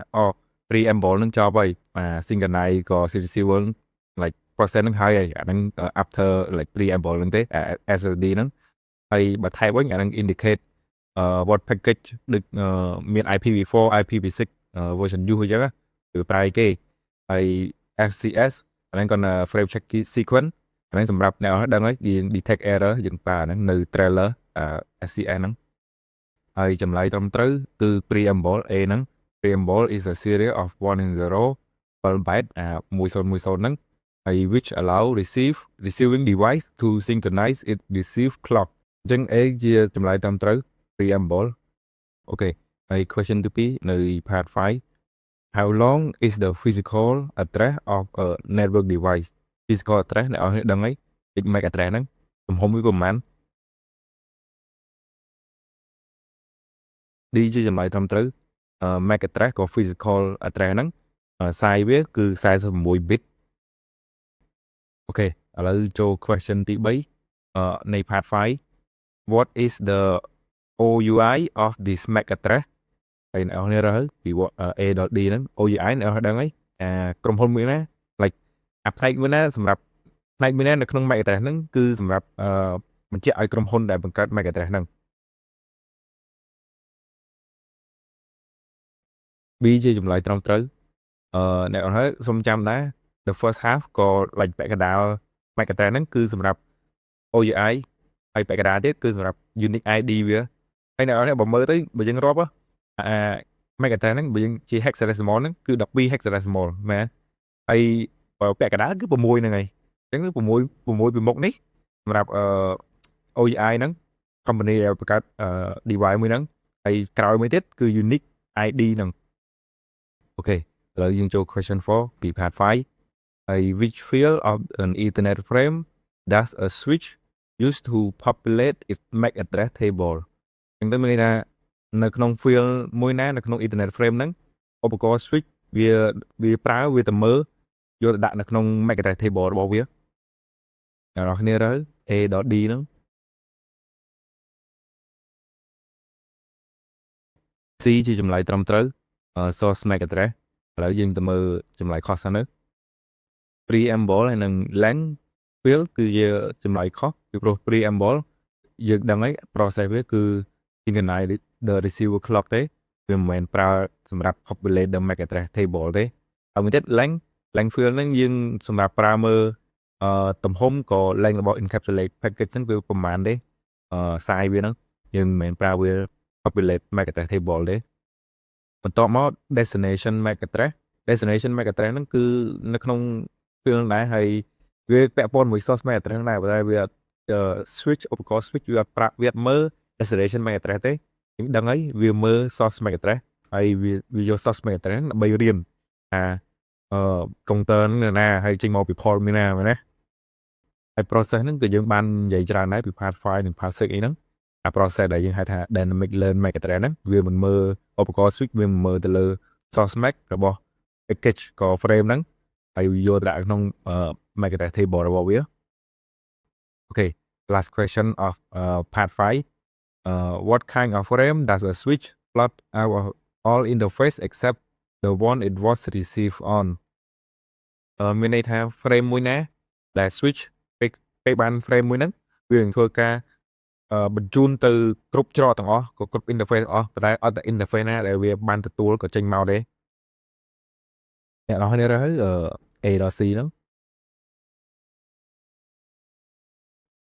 preamble ហ្នឹងចប់ហើយsynchronize ក៏ receiver like process ហ្នឹងហើយអាហ្នឹង after like preamble ហ្នឹងទេSFD ហ្នឹងហើយបើ type វិញអាហ្នឹង indicate what package ដូចមាន IPv4 IPv6 version U អញ្ចឹងគឺប្រើអីគេហើយ FCS អាហ្នឹងគាត់ frame check sequence អាហ្នឹងសម្រាប់អ្នកដឹងហើយយើង detect error យើងប្រើអាហ្នឹងនៅ trailer FCS ហ្នឹងហើយចម្លើយត្រឹមត្រូវគឺ preamble A ហ្នឹង preamble is a series of 1 and 0 per byte 1010ហ្នឹងហើយ which allow receiving device to synchronize its receive clock អញ្ចឹង A ជាចម្លើយត្រឹមត្រូវ preamble អូខេហើយ question ទី2នៅ part 5 how long is the physical address of a network device physical address អ្នកនរដឹងអី big MAC address ហ្នឹងទំហំវាប្រហែលD ជាចម្លើយត្រឹមត្រូវ MAC address ក៏ physical address ហ្នឹង size វាគឺ46 bit អូខេឥឡូវចូល question ទី3នៃ part 5 what is the OUI of this MAC address ហើយអ្នកនររើពី A ដល់ D ហ្នឹង OUI អ្នកនរដឹងអីក្រុមហ៊ុនមួយណា like ផ្នែកមួយណាសម្រាប់ផ្នែកមួយណានៅក្នុង MAC address ហ្នឹងគឺសម្រាប់បញ្ជាក់ឲ្យក្រុមហ៊ុនដែលបង្កើត MAC address ហ្នឹងB ជាចម្លើយត្រឹមត្រូវអ្នកនរសូមចាំដែរ the first half ក៏ like ពាក់កណ្ដាល MAC address ហ្នឹងគឺសម្រាប់ OUI ហើយពាក់កណ្ដាលទៀតគឺសម្រាប់ unique ID វាហើយអ្នកនរបើមើលទៅបើយើងរាប់MAC address ហ្នឹងបើយើងជា hexadecimal ហ្នឹងគឺ12 hexadecimal មែនហើយពាក់កណ្ដាលគឺ6ហ្នឹងហើយអញ្ចឹង6ពីមុខនេះសម្រាប់OUI ហ្នឹង company ដែលបង្កើត device មួយហ្នឹងហើយក្រោយមួយទៀតគឺ unique ID ហ្នឹងអូខេឥឡូវយើងចូល question 4ពី part 5ហើយ which field of an ethernet frame does a switch use to populate its MAC address table អញ្ចឹងទៅមានន័យថានៅក្នុង field មួយណានៅក្នុង ethernet frame ហ្នឹងឧបករណ៍ switch វាប្រើវាទៅមើលយកទៅដាក់នៅក្នុង MAC address table របស់វាអ្នកនរគ្នារើ A ដល់ D ហ្នឹង C ជាចម្លើយត្រឹមត្រូវsource MAC address ឥឡូវយើងទៅមើលចម្លើយខុសសិនទៅ preamble ហើយនិង length field គឺជាចម្លើយខុសពីព្រោះ preamble យើងដឹងហើយ process វាគឺ synchronize the receiver clock ទេវាមិនមែនប្រើសម្រាប់ populate the MAC address table ទេហើយមួយទៀត length field ហ្នឹងយើងសម្រាប់ប្រើមើលទំហំក៏ length របស់ encapsulate package ហ្នឹងវាប្រហែលទេsize វាហ្នឹងយើងមិនមែនប្រើវា populate MAC address table ទេបន្ទាប់មក destination MAC address ហ្នឹងគឺនៅក្នុង field ដែរហើយវាពាក់ព័ន្ធមួយ source MAC address ដែរតែវាswitch ឧបករណ៍ switch វាអត់មើល destination MAC address ទេយើងដឹងហើយវាមើល source MAC address ហើយវាយក source MAC address ដើម្បីរៀនcounter ហ្នឹងណាហើយចេញមកពី port មួយណាមែនណាហើយ process ហ្នឹងគឺយើងបាននិយាយច្រើនដែរពី part 5 និង part 6 អីហ្នឹងអា process ដែលយើងហៅថា dynamic learn MAC address ហ្នឹងវាមិនមើលឧបករណ៍ switch វាមិនមើលទៅលើ source MAC របស់ package ក៏ frame ហ្នឹងហើយយកដាក់ក្នុង MAC address table របស់វាអូខេ last question of part 5 what kind of frame does a switch plot our all interface except the one it was received on មានន័យថា frame មួយណា ដែល switch ពេលបាន frame មួយហ្នឹងវានឹងធ្វើការបញ្ជូនទៅគ្រប់ច្រកទាំងអស់ក៏គ្រប់ interface ទាំងអស់ប៉ុន្តែអត់តែ interface ណាដែលវាបានទទួលក៏ចេញមកទេអ្នកនរគ្នារើសហើយA ដល់ C ហ្នឹង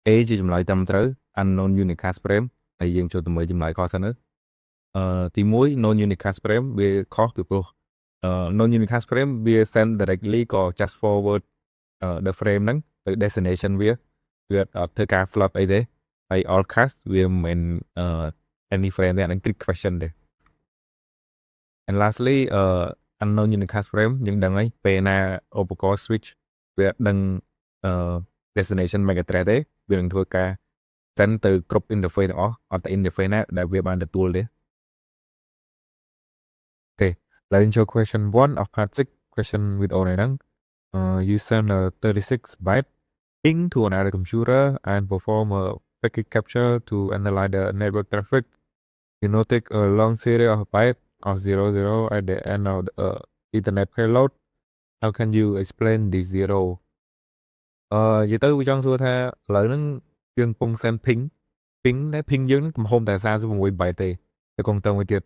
A ជាចម្លើយត្រឹមត្រូវ unknown unicast frame ហើយយើងចូលទៅមើលចម្លើយខុសសិនទៅទី1 known unicast frame វាខុសពីព្រោះknown unicast frame វា send directly ក៏ just forward the frame ហ្នឹងទៅ destination វាអត់ធ្វើការ flip អីទេហើយ all cast វាមិនមែនany frame ទេអាហ្នឹង trick question ទេ and lastly unknown unicast frame យើងដឹងហើយពេលណាឧបករណ៍ switch វាដឹងdestination MAC address ទេវានឹងធ្វើការ send ទៅគ្រប់ interface ទាំងអស់អត់តែ interface ណាដែលវាបានទទួលទេអូខេឡើយចូល question 1 of part 6 question with all ហ្នឹងyou send a 36 byte ping to another computer and perform a packet capture to analyze the network traffic you notice a long series of bytes of 00 at the end of the Ethernet payload how can you explain this 0និយាយទៅវាចង់សួរថាឥឡូវហ្នឹងយើងកំពុង send ping តែ ping យើងហ្នឹងទំហំតែ36 byte ទេទៅកុងតើមួយទៀត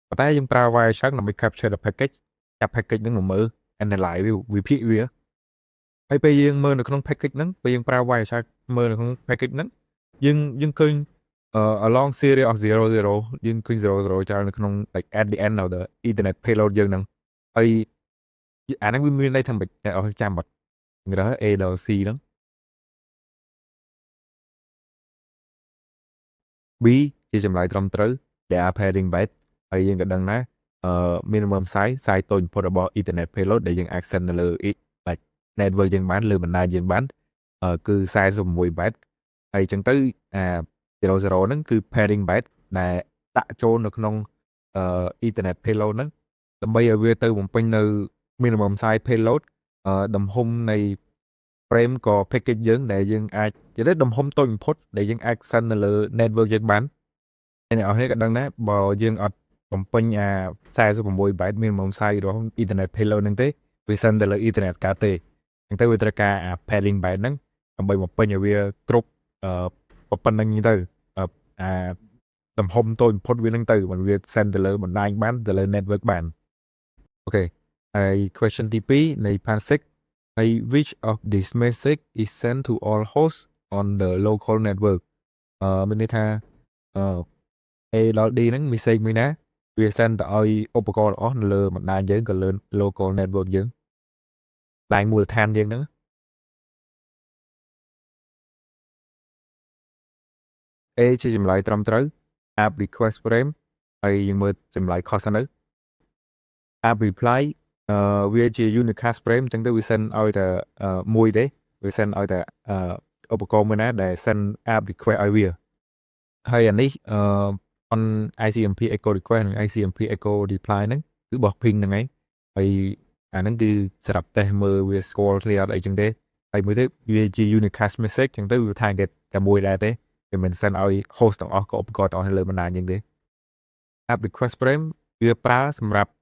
ប៉ុន្តែយើងប្រើ Wireshark ដើម្បី capture the package ចាប់ package ហ្នឹងមកមើល analyze វាវិភាគវាហើយពេលយើងមើលនៅក្នុង package ហ្នឹងពេលយើងប្រើ Wireshark មើលនៅក្នុង package ហ្នឹងយើងឃើញalong series of 00យើងឃើញ00ច្រើននៅក្នុង like at the end of the Ethernet payload យើងហ្នឹងហើយអាហ្នឹងវាមានន័យថាម៉េចអ្នកអត់ចាំបាត់រើស A ដល់ C ហ្នឹង B ជាចម្លើយត្រឹមត្រូវ they are pairing byte ហើយយើងក៏ដឹងដែរminimum size តូចបំផុតរបស់ Ethernet payload ដែលយើងអាច send នៅលើ like network យើងបានលើបណ្ដាញយើងបានគឺ46 byte ហើយអញ្ចឹងទៅ00ហ្នឹងគឺ pairing byte ដែលដាក់ចូលនៅក្នុងEthernet payload ហ្នឹងដើម្បីឲ្យវាទៅបំពេញនៅ minimum size payload ទំហំនៃ frame ក៏ package យើងដែលយើងអាចនិយាយទៅទំហំតូចបំផុតដែលយើងអាច send នៅលើ network យើងបានហើយអ្នកនរគ្នាក៏ដឹងដែរបើយើងអត់បំពេញ46 byte minimum size របស់ Ethernet payload ហ្នឹងទេវា send ទៅលើ Ethernet កើតទេអញ្ចឹងទៅវាត្រូវការpairing byte ហ្នឹងដើម្បីបំពេញឲ្យវាគ្រប់ប៉ុណ្្នឹងទៅទំហំតូចបំផុតវាហ្នឹងទៅបើវា send ទៅលើបណ្ដាញបានទៅលើ network បានអូខេហើយ question ទី2នៃ part 6ហើយ which of this message is sent to all hosts on the local network មានន័យថា A ដល់ D ហ្នឹង message មួយណាវា send ទៅឲ្យឧបករណ៍ទាំងអស់នៅលើបណ្ដាញយើងក៏លើ local network យើងបណ្ដាញមូលដ្ឋានយើងហ្នឹង A ជាចម្លើយត្រឹមត្រូវ app request frame ហើយយើងមើលចម្លើយខុសសិនទៅ app reply វាជា unicast frame អញ្ចឹងទៅវា send ឲ្យតែមួយទេវា send ឲ្យតែឧបករណ៍មួយណាដែល send app request ឲ្យវាហើយអានេះon ICMP echo request និង ICMP echo reply ហ្នឹងគឺបោះ ping ហ្នឹងឯងហើយអាហ្នឹងគឺសម្រាប់ test មើលវា score គ្នាអត់អីចឹងទេហើយមួយទៀតវាជា unicast message ចឹងទៅវា target តែមួយដែរទេវាមិន send ឲ្យ host ទាំងអស់ក៏ឧបករណ៍ទាំងអស់នៅលើបណ្ដាញយើងទេ app request frame វាប្រើសម្រាប់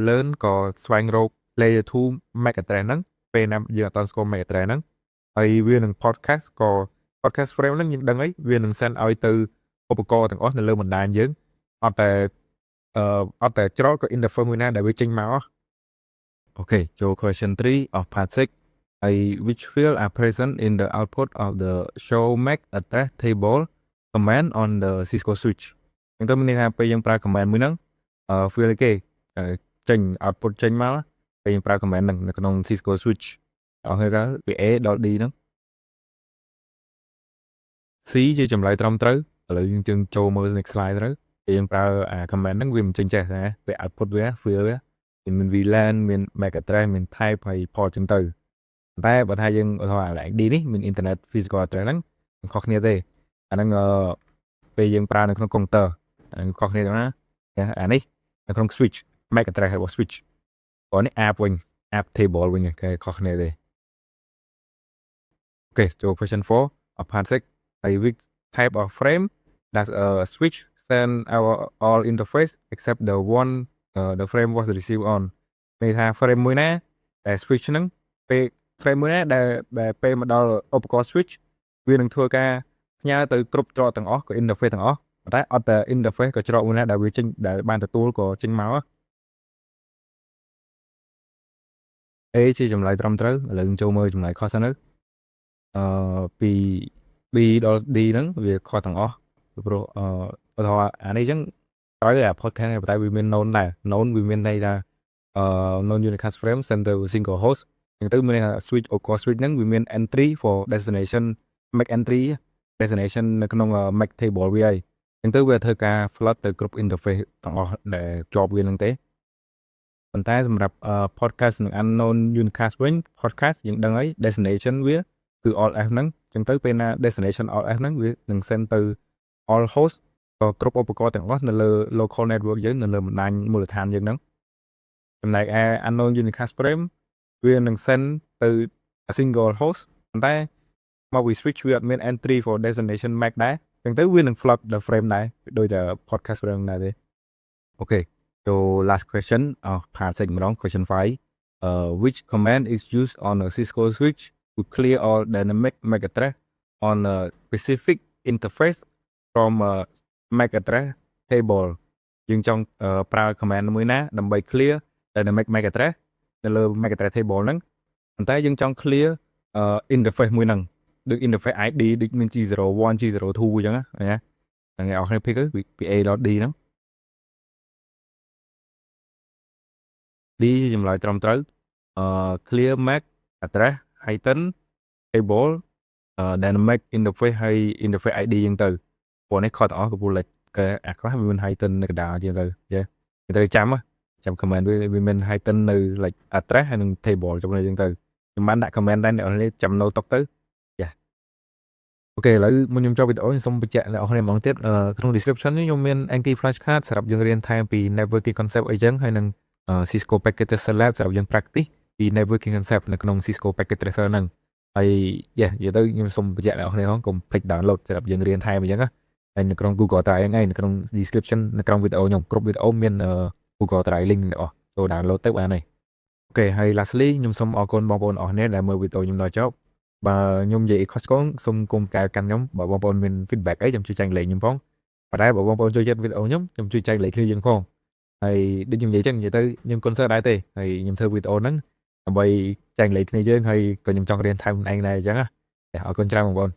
learn ក៏ស្វែងរក layer 2 MAC address ហ្នឹងពេលណាយើងអត់ទាន់ស្គាល់ MAC address ហ្នឹងហើយវានឹង podcast ក៏ podcast frame ហ្នឹងយើងដឹងហើយវានឹង send ឲ្យទៅឧបករណ៍ទាំងអស់នៅលើបណ្ដាញយើងអត់តែច្រកក៏ interface មួយណាដែលវាចេញមកអូខេចូល question 3 of part 6 which field are present in the output of the show MAC address table command on the Cisco switch អញ្ចឹងមានន័យថាពេលយើងប្រើ command មួយហ្នឹងfield គេចេញ output ចេញមកពេលយើងប្រើ command ហ្នឹងនៅក្នុង Cisco switch អស់ហើយវា A ដល់ D ហ្នឹង C ជាចម្លើយត្រឹមត្រូវឥឡូវយើងចូលមើល next slide ទៅពេលយើងប្រើcommand ហ្នឹងវាមិនចេញចេះណាវា output វា field វាមាន VLAN មាន MAC address មាន type ហើយ port ចឹងទៅតែបើថាយើងឧទាហរណ៍ D នេះមាន internet physical address ហ្នឹងខុសគ្នាទេអាហ្នឹងពេលយើងប្រើនៅក្នុង counter អាហ្នឹងខុសគ្នាទៅណាអានេះនៅក្នុង switch MAC address របស់ switch còn នេះ app វិញ app table វិញគេខុសគ្នាទេអូខេចូល question 4 of part 6 which type of frame does a switch send our all interface except the one the frame was received on ន័យថា frame មួយណាតែ switch ហ្នឹងពេល frame មួយណាដែលពេលមកដល់ឧបករណ៍ switch វានឹងធ្វើការផ្ញើទៅគ្រប់ច្រកទាំងអស់ក៏ interface ទាំងអស់ប៉ុន្តែអត់តែ interface ក៏ច្រកមួយណាដែលវាចេញដែលបានទទួលក៏ចេញមក A ជាចម្លើយត្រឹមត្រូវឥឡូវយើងចូលមើលចម្លើយខុសសិនទៅពី B ដល់ D ហ្នឹងវាខុសទាំងអស់ព្រោះឧទាហរណ៍អានេះអញ្ចឹងត្រូវតែ podcast តែវាមាន known ដែរ known វាមានន័យថាknown unicast frame send to single host អញ្ចឹងទៅមានន័យថា switch ឧបករណ៍ switch ហ្នឹងវាមាន entry for destination MAC entry destination នៅក្នុង MAC table វាហើយអញ្ចឹងទៅវាធ្វើការ flood ទៅគ្រប់ interface ទាំងអស់ដែលជាប់វាហ្នឹងទេប៉ុន្តែសម្រាប់podcast និង unknown unicast វិញ podcast យើងដឹងហើយ destination វាគឺ all f ហ្នឹងអញ្ចឹងទៅពេលណា destination all f ហ្នឹងវានឹង send ទៅ all host ក៏គ្រប់ឧបករណ៍ទាំងអស់នៅលើ local network យើងនៅលើបណ្ដាញមូលដ្ឋានយើងហ្នឹងចំណែកឯ unknown unicast frame វានឹង send ទៅ a single host ប៉ុន្តែមកវា switch វាអត់មាន entry for destination MAC ដែរអញ្ចឹងទៅវានឹង flood the frame ដែរដូចតែ podcast frame ដែរទេអូខេSo last question part 6ម្ដង question 5 which command is used on a Cisco switch to clear all dynamic MAC address on a specific interface from a MAC address table យើងចង់ប្រើ command មួយណាដើម្បី clear dynamic MAC address នៅលើ MAC address table ហ្នឹងប៉ុន្តែយើងចង់ clear interface មួយហ្នឹងដូច interface ID ដូចមាន G01 G02 អញ្ចឹងណាអ្នកអរគ្នា pick ពី A ដល់ D ហ្នឹងD ជាចម្លើយត្រឹមត្រូវclear MAC address heighten table dynamic interface ហើយ interface ID អញ្ចឹងទៅព្រោះនេះខុសទាំងអស់ក៏លេខក៏អាខ្លះវាមាន heighten នៅកណ្ដាលអញ្ចឹងទៅយើងត្រូវចាំ comment វាមាន heighten នៅ like address ហើយនឹង table ចំណុចអញ្ចឹងទៅខ្ញុំបានដាក់ comment ដែរអ្នកនរនេះចាំ note ទុកទៅអូខេឥឡូវមុនខ្ញុំចុះវីដេអូខ្ញុំសូមបញ្ជាក់អ្នកនរម្ដងទៀតក្នុង description ខ្ញុំមាន Anki flashcard សម្រាប់យើងរៀនថែមពី networking concept អីចឹងហើយនឹងCisco Packet Tracer Lab សម្រាប់យើង practice ពី networking concept នៅក្នុង Cisco Packet Tracer ហ្នឹងហើយនិយាយទៅខ្ញុំសូមបញ្ជាក់អ្នកនរផងកុំភ្លេច download សម្រាប់យើងរៀនថែមអញ្ចឹងណាហើយនៅក្នុង Google Drive ហ្នឹងឯងនៅក្នុង description នៅក្នុងវីដេអូខ្ញុំគ្រប់វីដេអូមាន Google Drive link ទាំងអស់ចូល download ទៅបានហើយអូខេហើយ lastly ខ្ញុំសូមអរគុណបងប្អូនអរគ្នាដែលមើលវីដេអូខ្ញុំដល់ចប់បើខ្ញុំនិយាយខុសឆ្គងសូមកុំកែកាន់ខ្ញុំបើបងប្អូនមាន feedback អីខ្ញុំជួយចែកលេខខ្ញុំផងប៉ុន្តែបើបងប្អូនចូលចិត្តវីដេអូខ្ញុំជួយចែកលេខគ្នាយើងផងហើយដូចខ្ញុំនិយាយចឹងនិយាយទៅខ្ញុំ concern ដែរទេហើយខ្ញុំធ្វើវីដេអូហ្នឹងដើម្បីចែកលេខគ្នាយើងហើយក៏ខ្ញុំចង់រៀនថែមឯងដែរអញ្ចឹងណាអរគុណច្រើនបងប្អូន